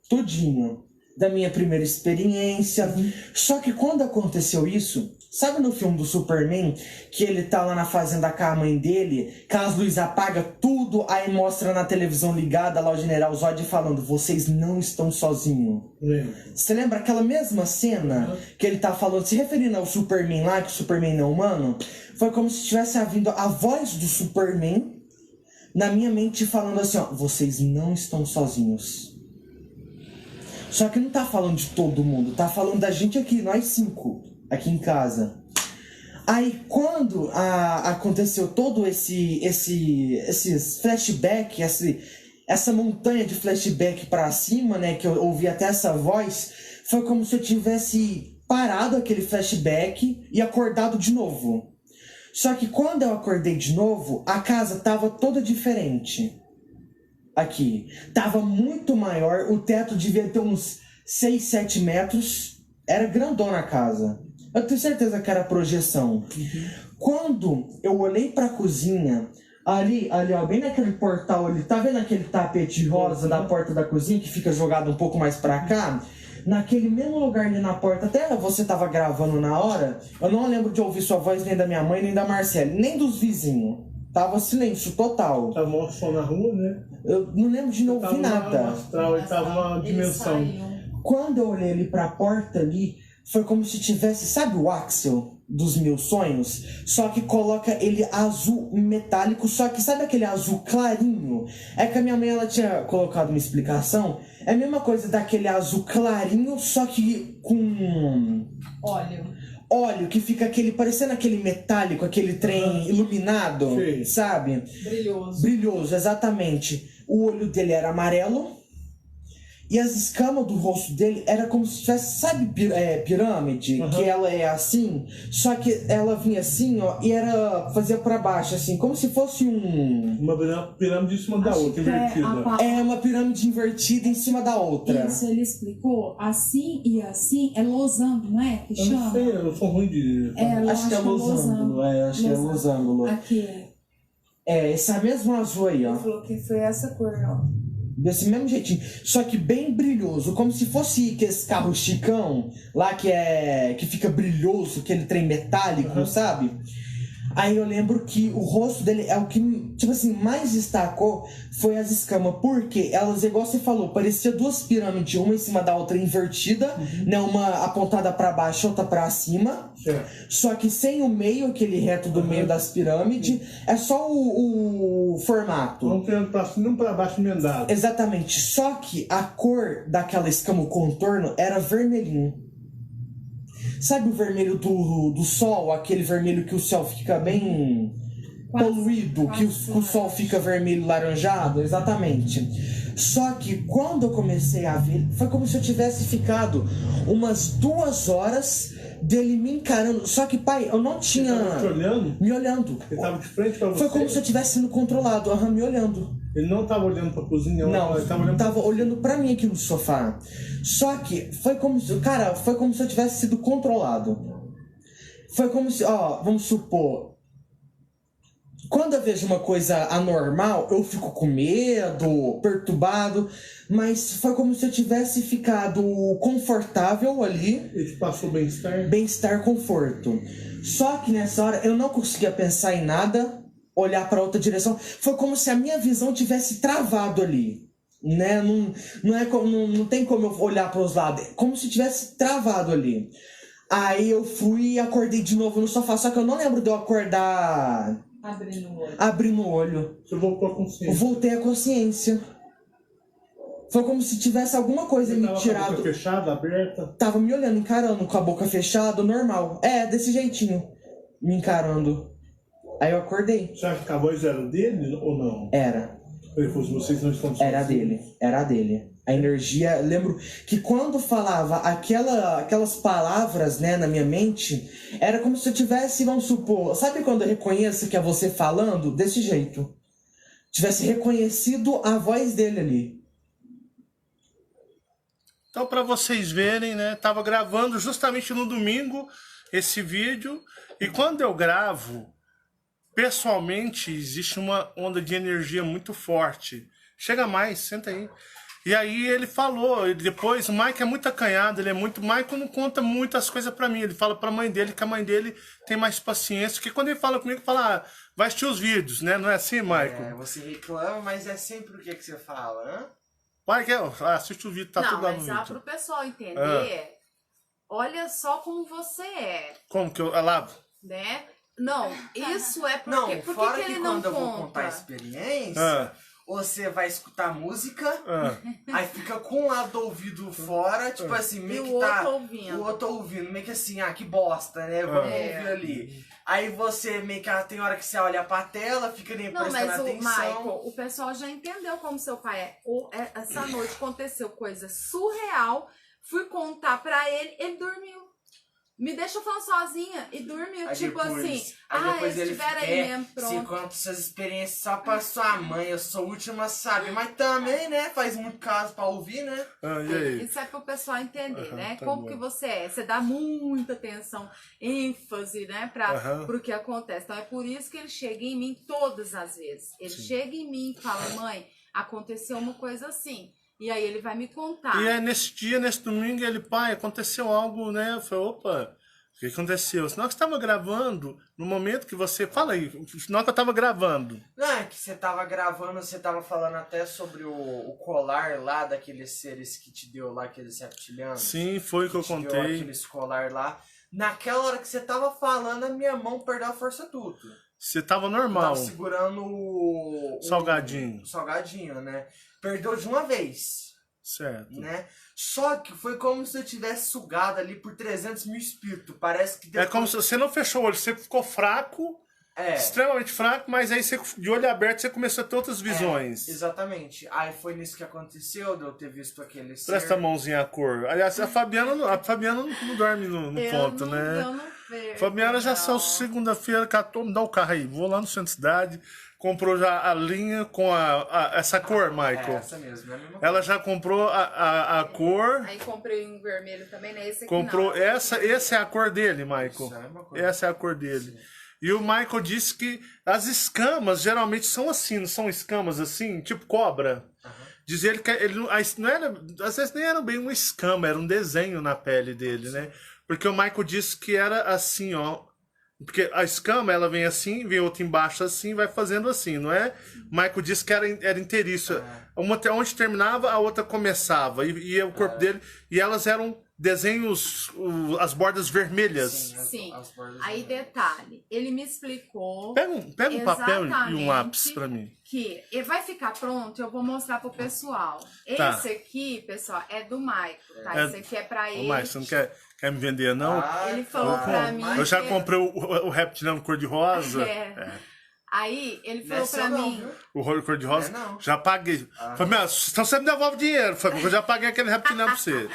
tudinho, da minha primeira experiência. Só que quando aconteceu isso, sabe no filme do Superman, que ele tá lá na fazenda com a mãe dele, que as luzes apagam tudo, aí mostra na televisão ligada lá o General Zod falando, vocês não estão sozinhos. Você lembra aquela mesma cena que ele tá falando, se referindo ao Superman lá, que o Superman não é humano? Foi como se tivesse havido a voz do Superman na minha mente falando assim, ó, vocês não estão sozinhos. Só que não tá falando de todo mundo, tá falando da gente aqui, nós 5, aqui em casa. Aí quando aconteceu todo esse flashback, essa montanha de flashback pra cima, né, que eu ouvi até essa voz, foi como se eu tivesse parado aquele flashback e acordado de novo. Só que quando eu acordei de novo, a casa tava toda diferente. Aqui. Tava muito maior, o teto devia ter uns 6, 7 metros. Era grandona a casa. Eu tenho certeza que era projeção. Quando eu olhei pra cozinha, ali, ó, bem naquele portal ali, tá vendo aquele tapete rosa da porta da cozinha que fica jogado um pouco mais pra cá? Naquele mesmo lugar ali na porta, até você tava gravando na hora, eu não lembro de ouvir sua voz nem da minha mãe, nem da Marcela, nem dos vizinhos. Tava silêncio total. Tava um som na rua, né? Eu não lembro de não ouvir nada. Astral, tava uma dimensão. Quando eu olhei ali pra porta ali, foi como se tivesse, sabe o Axel dos Meus Sonhos? Só que coloca ele azul metálico, só que sabe aquele azul clarinho? É que a minha mãe, ela tinha colocado uma explicação. É a mesma coisa daquele azul clarinho, só que com... óleo, que fica parecendo aquele metálico, aquele trem iluminado, sim, sabe? Brilhoso, exatamente. O olho dele era amarelo e as escamas do rosto dele era como se tivesse, sabe, pirâmide? Que ela é assim, só que ela vinha assim, ó, e fazia pra baixo, assim, como se fosse uma pirâmide em cima da outra, invertida. É uma pirâmide invertida em cima da outra. Isso, ele explicou, assim e assim, é losango, não é? Que Eu não chama? sei, eu sou ruim de... Eu acho que é losango. Acho que é losango. Aqui. Esse mesmo azul aí, ó. Ele falou que foi essa cor, ó. Desse mesmo jeitinho, só que bem brilhoso, como se fosse aqueles carros chicão lá que fica brilhoso, aquele trem metálico, sabe? Aí eu lembro que o rosto dele é o que, tipo assim, mais destacou foi as escamas, porque elas, igual você falou, parecia duas pirâmides, uma em cima da outra invertida, né? Uma apontada pra baixo, outra pra cima. Só que sem o meio, aquele reto do meio das pirâmides, é só o formato. Um tirando pra cima e um pra baixo emendado. Exatamente, só que a cor daquela escama, o contorno, era vermelhinho. Sabe o vermelho do sol? Aquele vermelho que o céu fica bem poluído, que o sol fica vermelho laranjado? Exatamente. Só que quando eu comecei a ver, foi como se eu tivesse ficado umas 2 horas dele me encarando. Só que, pai, eu não tinha... Ele tava te olhando? Me olhando. Ele tava de frente pra você? Foi como se eu tivesse sendo controlado, me olhando. Ele não tava olhando pra cozinha? Não, ele tava olhando olhando pra mim aqui no sofá. Só que foi como se eu tivesse sido controlado. Foi como se, vamos supor, quando eu vejo uma coisa anormal, eu fico com medo, perturbado, mas foi como se eu tivesse ficado confortável ali. Ele te passou bem-estar? Bem-estar, conforto. Só que nessa hora eu não conseguia pensar em nada, olhar para outra direção. Foi como se a minha visão tivesse travado ali, né? Não tem como eu olhar para os lados, é como se tivesse travado ali. Aí eu fui e acordei de novo no sofá, só que eu não lembro de eu acordar abrindo o olho. Você voltou à consciência? Eu voltei à consciência. Foi como se tivesse alguma coisa Ele me tava com a tirado. boca fechada, aberta. Tava me olhando, encarando, com a boca fechada, normal. É, desse jeitinho. Me encarando. Aí eu acordei. Será que a voz era dele ou não? Era. Ele falou, vocês não estão Era sozinhos. dele. Era dele. A energia. Lembro que quando falava aquelas palavras, né, na minha mente, era como se eu tivesse, vamos supor. Sabe quando eu reconheço que é você falando? Desse jeito. Tivesse reconhecido a voz dele ali. Então, para vocês verem, né, tava gravando justamente no domingo esse vídeo, e quando eu gravo, pessoalmente, existe uma onda de energia muito forte. Chega mais, senta aí. E aí ele falou, depois, o Mike é muito acanhado, ele é muito... Michael não conta muitas coisas pra mim, ele fala pra mãe dele que a mãe dele tem mais paciência, que quando ele fala comigo, ele fala, ah, vai assistir os vídeos, né? Não é assim, Michael? É, você reclama, mas é sempre o que você fala, né? Vai, assiste o vídeo, tá Não, tudo lá no mas só vídeo. pro pessoal entender, olha só como você é, Como que eu lavo? né? Não, isso é porque... Não, por fora que que ele não quando eu vou conta? contar a experiência, Ah, você vai escutar música, ah. aí fica com um lado do ouvido fora, tipo assim, E meio o que outro tá... ouvindo. O outro ouvindo, meio que assim, que bosta, né? Vamos ouvir ali. Aí você meio que tem hora que você olha pra tela, fica nem Não, prestando mas o atenção. Michael, o pessoal já entendeu como seu pai é. Essa noite aconteceu coisa surreal. Fui contar pra ele, ele dormiu. Me deixou falando sozinha e dormiu. Aí Tipo depois- assim, aí depois eles ele estiveram fica, aí mesmo, Você pronto. conta suas experiências só pra sua mãe, eu sou a última a saber. Mas também, né, faz muito caso pra ouvir, né? Ah, e aí? Isso é pro pessoal entender, Aham, né? tá Como bom. que você é. Você dá muita atenção, ênfase, né? Aham. Pro que acontece. Então é por isso que ele chega em mim todas as vezes. Ele chega em mim e fala, mãe, aconteceu uma coisa assim. E aí ele vai me contar. E aí nesse dia, nesse domingo, ele, pai, aconteceu algo, né? Eu falei, opa, o que aconteceu? Senão que você estava gravando, no momento que você... Fala aí, senão que eu estava gravando. Não, é que você tava gravando, você tava falando até sobre o colar lá daqueles seres que te deu lá, aqueles reptilianos. Sim, foi o que eu Te deu contei. aqueles colar lá. Naquela hora que você tava falando, a minha mão perdeu a força tudo. Você estava Eu normal. tava segurando o Salgadinho. o salgadinho, né? Perdeu de uma vez, Certo. né? Só que foi como se eu tivesse sugado ali por 300 mil espíritos. Parece que É como se você não fechou o olho, você ficou fraco, É, extremamente fraco, mas aí você, de olho aberto você começou a ter outras visões. exatamente. Aí foi nisso que aconteceu, de eu ter visto aquele ser. Presta a mãozinha à cor. Aliás, a Fabiana não dorme no Eu ponto, não, né? Eu não vejo, Fabiana já não. saiu segunda-feira, catou, me dá o carro aí. Vou lá no centro da cidade, comprou já a linha com essa cor, É, Michael. essa mesmo, é a mesma Ela já comprou a cor, Aí comprei um vermelho também, né? Esse aqui comprou não. essa é a cor dele, coisa. Michael. Isso é a mesma coisa. Essa é a cor dele. E o Michael disse que as escamas geralmente são assim, não são escamas assim, tipo cobra. Diz ele que ele não era, às vezes nem era bem uma escama, era um desenho na pele dele, né? Porque o Michael disse que era assim, ó. Porque a escama, ela vem assim, vem outra embaixo assim, vai fazendo assim, não é? O Michael disse que era inteiriça. Uma onde terminava, a outra começava. E o corpo dele... E elas eram desenhos, as bordas vermelhas. Sim. as bordas Aí vermelhas. detalhe, ele me explicou Pega um papel e um Exatamente. lápis pra mim. que ele vai ficar pronto, eu vou mostrar pro pessoal. Tá. Esse aqui, pessoal, é do Michael, tá? É- Esse aqui é pra Ô, ele. Mike, você não quer me vender, não? Ele falou pra mim Eu já que- comprei o reptiliano cor-de-rosa. É. Aí ele Não falou é seu pra não, mim. viu? O rolo cor-de-rosa. Não é, não. Já paguei. Falei, meu, então você me devolve dinheiro. Falei, eu já paguei aquele reptiliano pra você.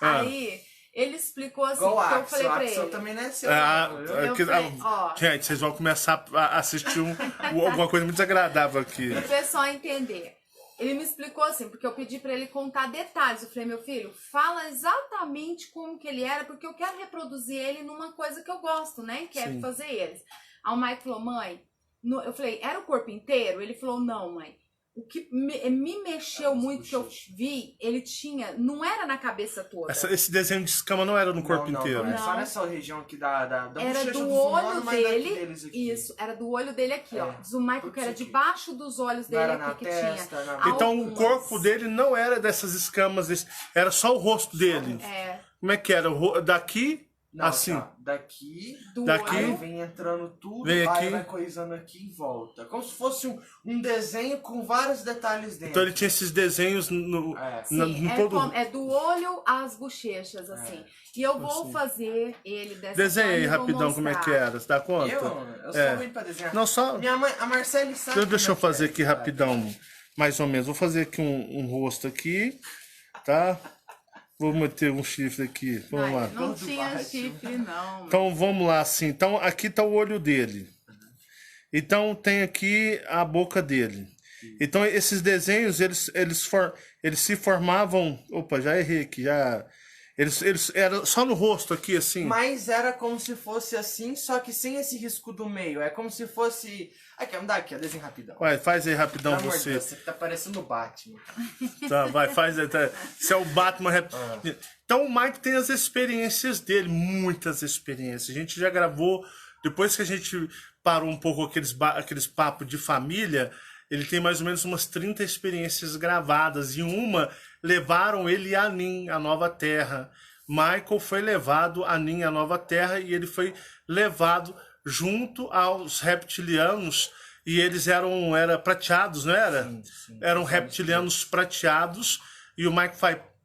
Ah. Aí ele explicou assim, Igual o porque eu Axel. falei O pra Axel ele. também não é seu, Ah, não, viu? Eu falei, ó. gente, vocês vão começar a assistir alguma coisa muito desagradável aqui. Pro pessoal entender. Ele me explicou assim, porque eu pedi pra ele contar detalhes. Eu falei, meu filho, fala exatamente como que ele era, porque eu quero reproduzir ele numa coisa que eu gosto, né? Que é Sim. fazer eles. Aí o Mike falou, mãe, eu falei, era o corpo inteiro? Ele falou, não, mãe. O que me mexeu muito, que eu vi, ele tinha, não era na cabeça toda. Esse desenho de escama não era no corpo Não, inteiro. Não, é só Não. nessa região aqui da Era bochecha do dos olho humanos, mas daqui dele, deles aqui. isso, era do olho dele aqui, ó. É. Diz o Michael Tudo que era isso aqui. debaixo dos olhos Não dele era na aqui que testa, tinha. na- Então o Algumas. corpo dele não era dessas escamas, era só o rosto dele. É, Como é que era? Daqui Não, Assim. tá. Daqui, Daqui. aí vem entrando tudo, Vem aí aqui. vai coisando aqui e volta. Como se fosse um desenho com vários detalhes dentro. Então ele tinha esses desenhos no, É. Sim, no todo... é do olho às bochechas, assim. E eu vou Assim. fazer ele dessa Desenha aí forma e vou rapidão como é que mostrar. era, você dá conta? Eu sou É. ruim pra desenhar. Não, só... Minha mãe, a Marcele sabe. Deixa eu como é fazer que aqui é. rapidão, mais ou menos. Vou fazer aqui um rosto aqui, tá? Vou meter um chifre aqui, vamos lá. Não Todo tinha baixo. chifre, não. Então vamos lá, assim. Então aqui tá o olho dele. Então tem aqui a boca dele. Então esses desenhos, eles se formavam... Opa, já errei aqui, já... Eles era só no rosto aqui, assim. Mas era como se fosse assim, só que sem esse risco do meio. É como se fosse. Aqui, me dá aqui, ó, desenho rapidão. Vai, faz aí rapidão Pelo amor de você. Deus, você tá parecendo o Batman. Tá, vai, faz aí. Tá. Você é o Batman. Então o Mike tem as experiências dele, muitas experiências. A gente já gravou, depois que a gente parou um pouco aqueles papos de família, ele tem mais ou menos umas 30 experiências gravadas. E uma levaram ele a Nin, a Nova Terra. Michael foi levado a Nin, a Nova Terra, e ele foi levado junto aos reptilianos. E eles eram prateados, não era? Sim. Eram reptilianos prateados. E o Mike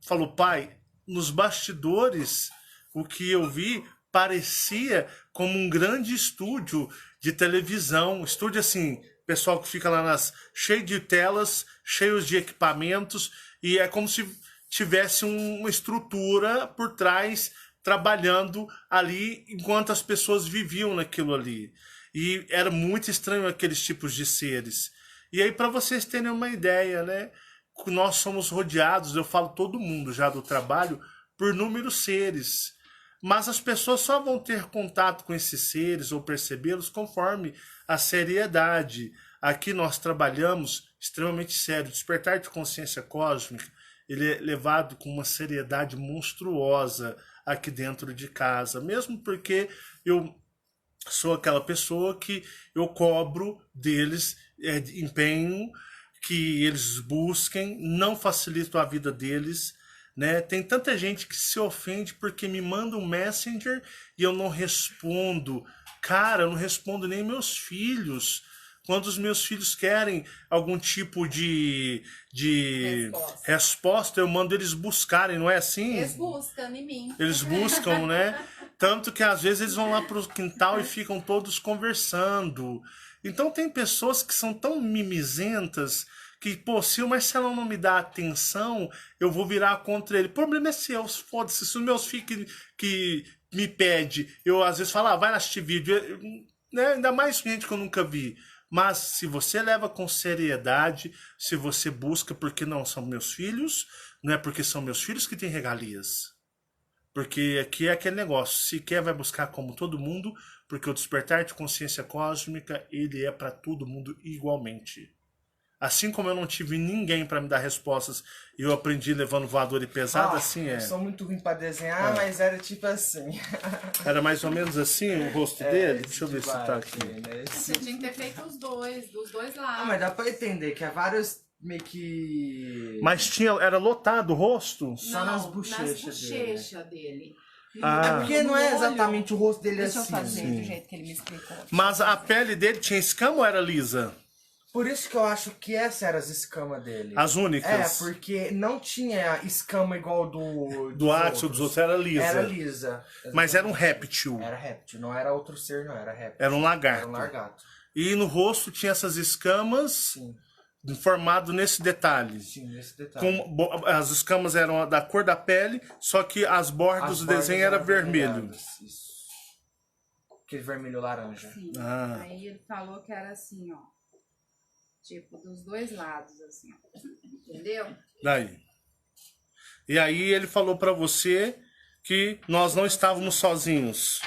falou, pai, nos bastidores, o que eu vi parecia como um grande estúdio de televisão. Estúdio assim, pessoal que fica lá cheio de telas, cheios de equipamentos, e é como se tivesse uma estrutura por trás trabalhando ali enquanto as pessoas viviam naquilo ali. E era muito estranho aqueles tipos de seres. E aí, para vocês terem uma ideia, né? Nós somos rodeados, eu falo todo mundo já do trabalho, por inúmeros seres. Mas as pessoas só vão ter contato com esses seres ou percebê-los conforme a seriedade. Aqui nós trabalhamos extremamente sério. O despertar de consciência cósmica, ele é levado com uma seriedade monstruosa aqui dentro de casa. Mesmo porque eu sou aquela pessoa que eu cobro deles empenho, que eles busquem, não facilito a vida deles, né? Tem tanta gente que se ofende porque me manda um messenger e eu não respondo. Cara, eu não respondo nem meus filhos. Quando os meus filhos querem algum tipo de resposta, eu mando eles buscarem, não é assim? Eles buscam em mim. Eles buscam, né? Tanto que às vezes eles vão lá pro quintal e ficam todos conversando. Então tem pessoas que são tão mimizentas que, pô, se o Marcelão não me dá atenção, eu vou virar contra ele. O problema é seu, foda-se. Se os meus filhos que me pedem, eu às vezes falo, vai assistir vídeo, né? Ainda mais gente que eu nunca vi. Mas se você leva com seriedade, se você busca porque não são meus filhos, não é porque são meus filhos que têm regalias. Porque aqui é aquele negócio, se quer vai buscar como todo mundo, porque o despertar de consciência cósmica, ele é para todo mundo igualmente. Assim como eu não tive ninguém para me dar respostas e eu aprendi levando voador e pesado, assim é. Eu sou muito ruim pra desenhar, mas era tipo assim. Era mais ou menos assim o rosto dele? Deixa eu ver se tá aqui. Né? Você tinha que ter feito dos dois lados. Ah, mas dá pra entender que é vários meio que. Mas era lotado o rosto? Só nas bochechas dele. Ah. É porque não é No olho. exatamente o rosto dele Deixa eu assim. fazer sim. do jeito que ele me explicou. Mas a pele dele tinha escama ou era lisa? Por isso que eu acho que essas eram as escamas dele. As únicas? É, porque não tinha escama igual Do Axel, dos outros, era lisa. Era lisa. Mas era um réptil. Era réptil, não era outro ser, não, era réptil. Era um lagarto. Era um lagarto. E no rosto tinha essas escamas Sim, formado nesse detalhe. sim, nesse detalhe. As escamas eram da cor da pele, só que as bordas As do bordas desenho era eram vermelho. avermelhadas, Isso. Aquele vermelho laranja. Sim. Ah. Aí ele falou que era assim, ó. Tipo, dos dois lados, assim, ó. Entendeu? Daí. E aí ele falou pra você que nós não estávamos sozinhos.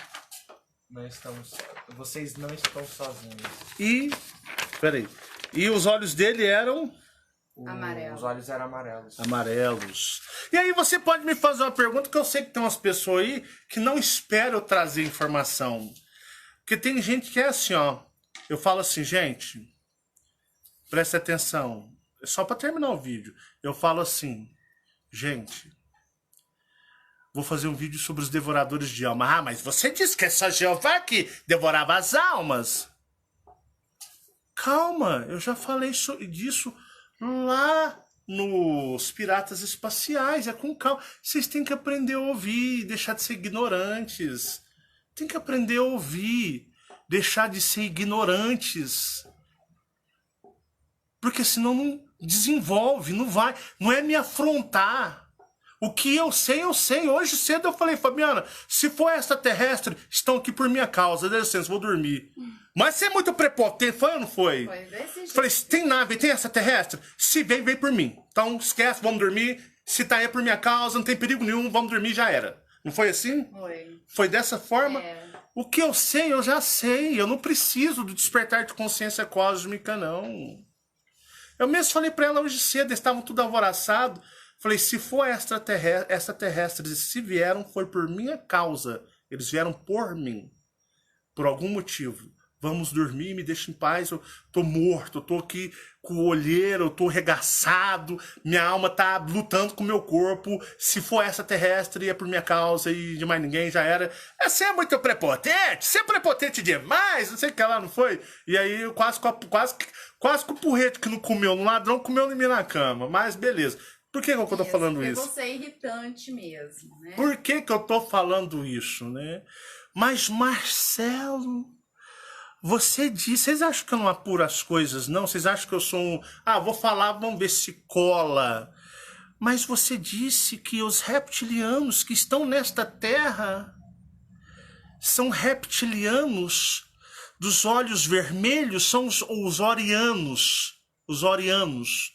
Vocês não estão sozinhos. E peraí. E os olhos dele eram Amarelo. Os olhos eram amarelos. amarelos. E aí você pode me fazer uma pergunta, que eu sei que tem umas pessoas aí que não esperam eu trazer informação. Porque tem gente que é assim, ó. Eu falo assim, gente, presta atenção. Só para terminar o vídeo. Eu falo assim, gente, vou fazer um vídeo sobre os devoradores de alma. Ah, mas você disse que é só Jeová que devorava as almas. Calma, eu já falei disso lá nos Piratas Espaciais. É com calma. Vocês têm que aprender a ouvir, deixar de ser ignorantes. Tem que aprender a ouvir, deixar de ser ignorantes. Porque senão não desenvolve, não vai. Não é me afrontar. O que eu sei, eu sei. Hoje cedo eu falei, Fabiana, se for extraterrestre, estão aqui por minha causa. Dá licença, vou dormir. Mas você é muito prepotente, foi ou não foi? Foi desse jeito. Falei, se tem nave, tem extraterrestre? Se vem, vem por mim. Então esquece, vamos dormir. Se tá aí por minha causa, não tem perigo nenhum, vamos dormir, já era. Não foi assim? Foi. Foi dessa forma? É. O que eu sei, eu já sei. Eu não preciso do despertar de consciência cósmica, não. Eu mesmo falei pra ela hoje cedo, eles estavam tudo alvoroçado. Falei, se for extraterrestres, se vieram, foi por minha causa. Eles vieram por mim. Por algum motivo. Vamos dormir, me deixa em paz, eu tô morto, eu tô aqui com o olheiro, eu tô arregaçado, minha alma tá lutando com o meu corpo. Se for extraterrestre, é por minha causa e de mais ninguém, já era. Você é muito prepotente, você é prepotente demais, não sei o que lá, não foi? E aí, quase que o porrete que não comeu no ladrão, comeu em mim na cama, mas beleza. Por que eu tô falando Porque isso? você é irritante mesmo, né? Por que eu tô falando isso, né? Mas, Marcelo... Você disse, vocês acham que eu não apuro as coisas, não? Vocês acham que eu sou um... Ah, vou falar, vamos ver se cola. Mas você disse que os reptilianos que estão nesta terra são reptilianos dos olhos vermelhos, são os orianos. Os orianos.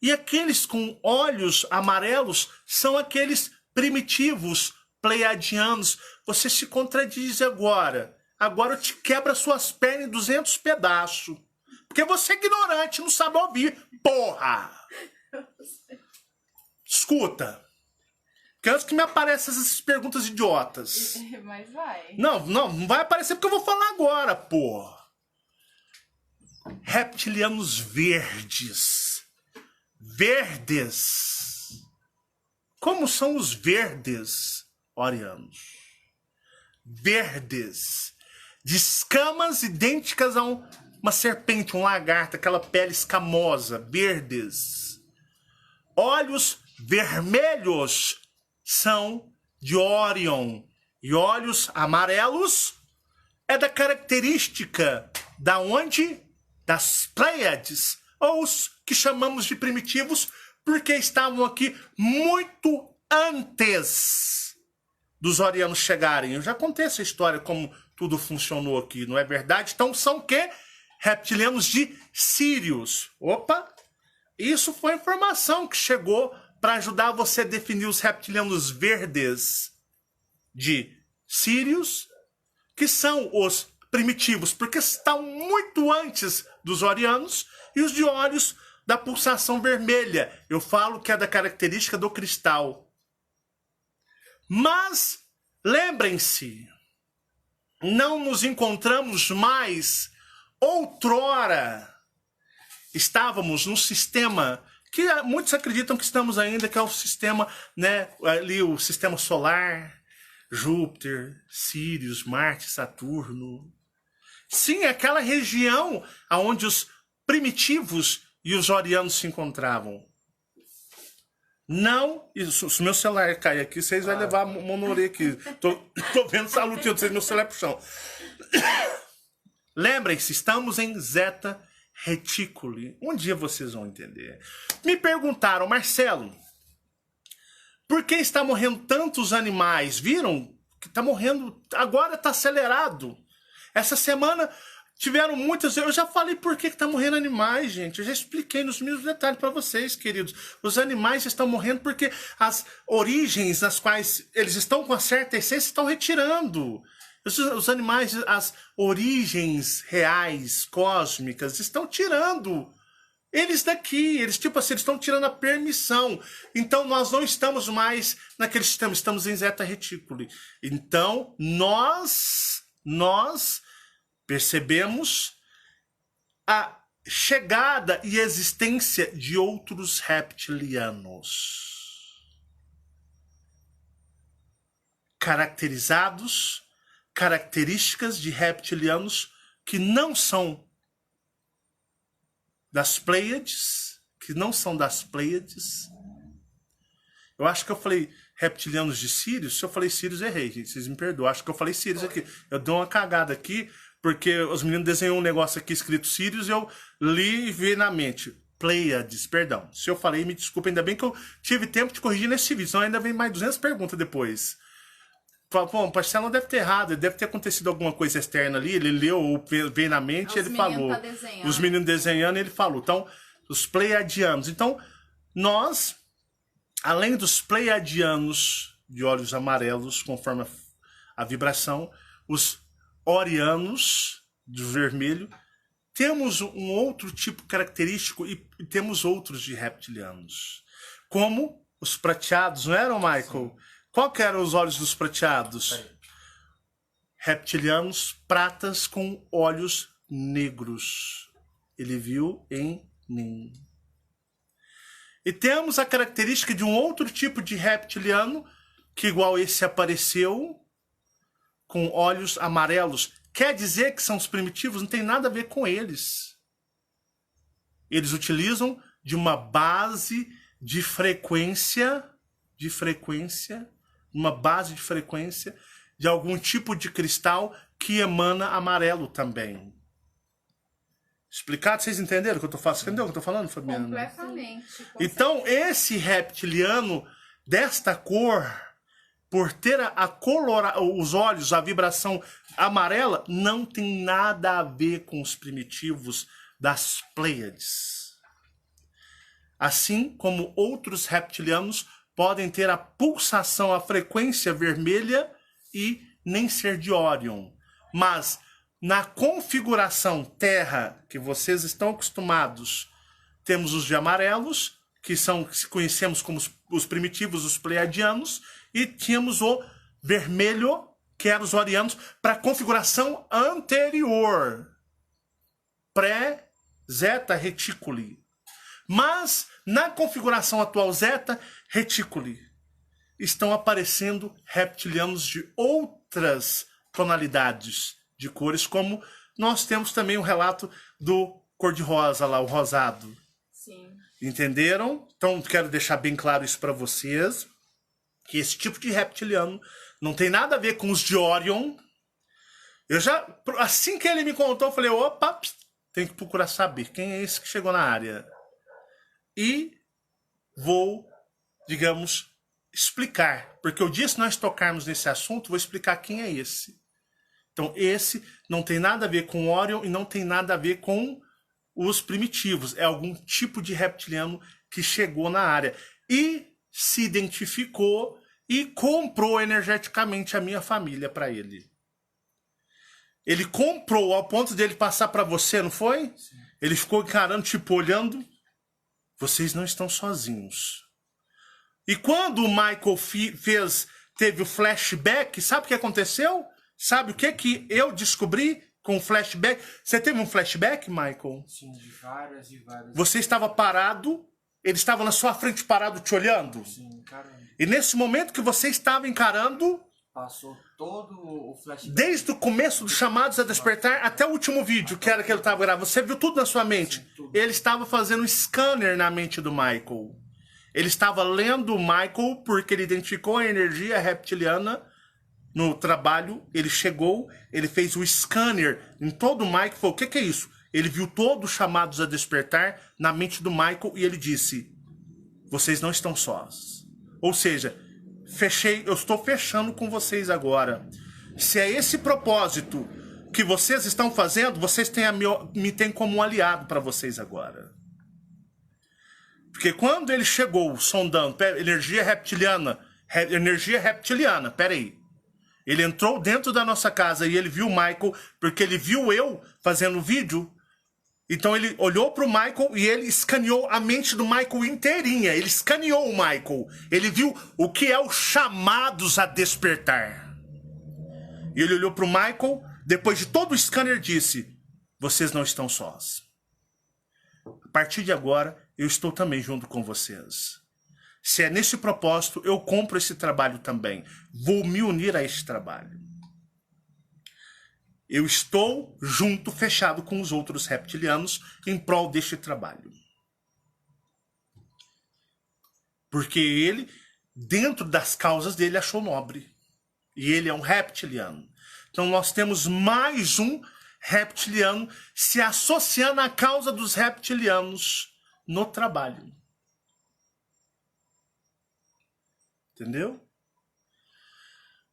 E aqueles com olhos amarelos são aqueles primitivos, pleiadianos. Você se contradiz agora. Agora eu te quebro as suas pernas em 200 pedaços. Porque você é ignorante, não sabe ouvir. Porra! Escuta. Porque antes que me apareçam essas perguntas idiotas. Mas vai. Não vai aparecer porque eu vou falar agora, porra. Reptilianos verdes. Verdes. Como são os verdes, orianos? Verdes. De escamas idênticas a uma serpente, um lagarto, aquela pele escamosa, verdes. Olhos vermelhos são de Órion. E olhos amarelos é da característica da onde? Das Pleiades, ou os que chamamos de primitivos, porque estavam aqui muito antes dos orianos chegarem. Eu já contei essa história, como tudo funcionou aqui, não é verdade? Então são o quê? Reptilianos de Sírios. Opa! Isso foi informação que chegou para ajudar você a definir os reptilianos verdes de Sírios, que são os primitivos, porque estão muito antes dos orianos, e os de olhos da pulsação vermelha. Eu falo que é da característica do cristal. Mas, lembrem-se, não nos encontramos mais. Outrora, estávamos num sistema que muitos acreditam que estamos ainda, que é o sistema, né, ali o sistema solar, Júpiter, Sírios, Marte, Saturno. Sim, aquela região onde os primitivos e os orianos se encontravam. Não, isso, se meu celular cair aqui, vocês vão levar a mão na orelha aqui. Tô vendo essa lutinha de vocês, meu celular pro chão. Lembrem-se, estamos em Zeta Reticuli. Um dia vocês vão entender. Me perguntaram, Marcelo, por que está morrendo tantos animais? Viram que está morrendo, agora está acelerado. Essa semana tiveram muitas... Eu já falei por que está morrendo animais, gente. Eu já expliquei nos mínimos detalhes para vocês, queridos. Os animais estão morrendo porque as origens nas quais eles estão com uma certa essência estão retirando. Os animais, as origens reais, cósmicas, estão tirando eles daqui. Eles, tipo assim, eles estão tirando a permissão. Então, nós não estamos mais naquele sistema. Estamos em Zeta Reticuli. Então, nós percebemos a chegada e existência de outros reptilianos. características de reptilianos que não são das Pleiades, Eu acho que eu falei reptilianos de Sírios. Se eu falei Sírios, errei, gente. Vocês me perdoam. Acho que eu falei Sírios aqui. Eu dei uma cagada aqui, porque os meninos desenhou um negócio aqui escrito Sírios e eu li e vi na mente. Pleiades, perdão. Se eu falei, me desculpa. Ainda bem que eu tive tempo de corrigir nesse vídeo, senão ainda vem mais 200 perguntas depois. Bom, o Marcelo não deve ter errado, deve ter acontecido alguma coisa externa ali, ele leu ou veio na mente e ele falou. Os meninos desenhando, ele falou. Então, os pleiadianos. Então, nós, além dos pleiadianos de olhos amarelos, conforme a vibração, os orianos de vermelho, temos um outro tipo característico e temos outros de reptilianos. Como os prateados, não eram, Michael? Sim. Qual que eram os olhos dos prateados? Reptilianos pratas com olhos negros. Ele viu em mim. E temos a característica de um outro tipo de reptiliano, que igual esse apareceu, com olhos amarelos. Quer dizer que são os primitivos? Não tem nada a ver com eles. Eles utilizam de uma base de frequência, uma base de frequência de algum tipo de cristal que emana amarelo também. Explicado? Vocês entenderam o que eu tô falando? Entendeu o que eu tô falando, Fabiana? Completamente. Então, esse reptiliano desta cor, por ter os olhos, a vibração amarela, não tem nada a ver com os primitivos das Pleiades. Assim como outros reptilianos podem ter a pulsação, a frequência vermelha e nem ser de Órion. Mas na configuração Terra, que vocês estão acostumados, temos os de amarelos, que conhecemos como os primitivos, os pleiadianos, e tínhamos o vermelho, que eram os orianos, para a configuração anterior, pré-Zeta Reticuli. Mas na configuração atual Zeta Reticuli estão aparecendo reptilianos de outras tonalidades de cores, como nós temos também o relato do cor-de-rosa lá, o rosado. Sim. Entenderam? Então quero deixar bem claro isso para vocês, que esse tipo de reptiliano não tem nada a ver com os de Órion. Assim que ele me contou, eu falei, opa, tem que procurar saber quem é esse que chegou na área. E vou, digamos, explicar. Porque o dia que nós tocarmos nesse assunto, vou explicar quem é esse. Então, esse não tem nada a ver com Órion e não tem nada a ver com os primitivos. É algum tipo de reptiliano que chegou na área e se identificou e comprou energeticamente a minha família para ele. Ele comprou ao ponto dele passar para você, não foi? Sim. Ele ficou encarando, tipo, olhando. Vocês não estão sozinhos. E quando o Michael teve o flashback, sabe o que aconteceu? Sabe o que eu descobri com o flashback? Você teve um flashback, Michael? Sim, de várias e várias. Você estava parado, ele estava na sua frente parado te olhando? Sim, caramba. E nesse momento que você estava encarando... Passou todo o flashback. Desde o começo dos chamados a despertar até o último vídeo, que era que ele estava gravando. Você viu tudo na sua mente. Sim, tudo. Ele estava fazendo um scanner na mente do Michael. Ele estava lendo o Michael porque ele identificou a energia reptiliana no trabalho. Ele chegou, ele fez o scanner em todo o Michael. Falou, o que é isso? Ele viu todos os chamados a despertar na mente do Michael e ele disse, vocês não estão sós. Ou seja... eu estou fechando com vocês agora. Se é esse propósito que vocês estão fazendo, vocês me têm como um aliado para vocês agora. Porque quando ele chegou sondando, energia reptiliana, peraí. Ele entrou dentro da nossa casa e ele viu o Michael, porque ele viu eu fazendo vídeo. Então ele olhou para o Michael e ele escaneou a mente do Michael inteirinha. Ele escaneou o Michael. Ele viu o que é os chamados a despertar. E ele olhou para o Michael, depois de todo o scanner disse, vocês não estão sós. A partir de agora, eu estou também junto com vocês. Se é nesse propósito, eu compro esse trabalho também. Vou me unir a esse trabalho. Eu estou junto, fechado com os outros reptilianos em prol deste trabalho. Porque ele, dentro das causas dele, achou nobre. E ele é um reptiliano. Então nós temos mais um reptiliano se associando à causa dos reptilianos no trabalho. Entendeu?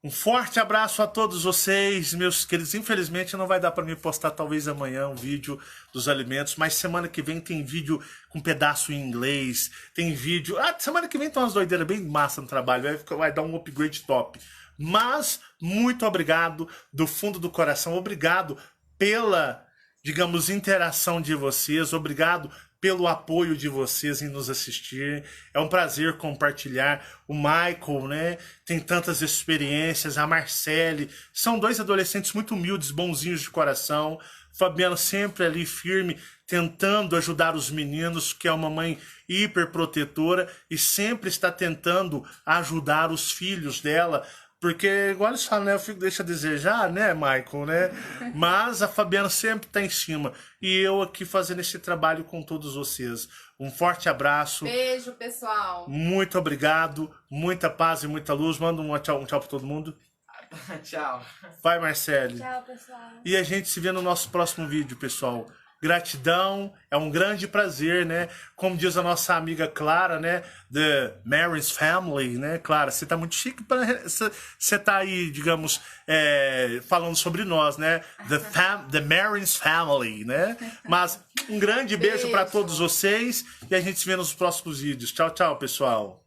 Um forte abraço a todos vocês, meus queridos. Infelizmente não vai dar para mim postar talvez amanhã um vídeo dos alimentos, mas semana que vem tem vídeo com pedaço em inglês, tem vídeo... semana que vem tem umas doideiras bem massa no trabalho, vai dar um upgrade top. Mas, muito obrigado do fundo do coração, obrigado pela, digamos, interação de vocês, obrigado pelo apoio de vocês em nos assistir. É um prazer compartilhar. O Michael, né, tem tantas experiências, a Marcele, são dois adolescentes muito humildes, bonzinhos de coração. Fabiana sempre ali firme, tentando ajudar os meninos, que é uma mãe hiperprotetora e sempre está tentando ajudar os filhos dela. Porque, igual eles falam, né? O filho deixa a desejar, né, Michael, né? Mas a Fabiana sempre tá em cima. E eu aqui fazendo esse trabalho com todos vocês. Um forte abraço. Beijo, pessoal. Muito obrigado. Muita paz e muita luz. Manda um tchau pra todo mundo. Tchau. Vai, Marcele. Tchau, pessoal. E a gente se vê no nosso próximo vídeo, pessoal. Gratidão, é um grande prazer, né? Como diz a nossa amiga Clara, né? The Marin's Family, né? Clara, você tá muito chique, você tá aí, digamos, falando sobre nós, né? The Marin's Family, né? Mas um grande beijo para todos vocês e a gente se vê nos próximos vídeos. Tchau, tchau, pessoal.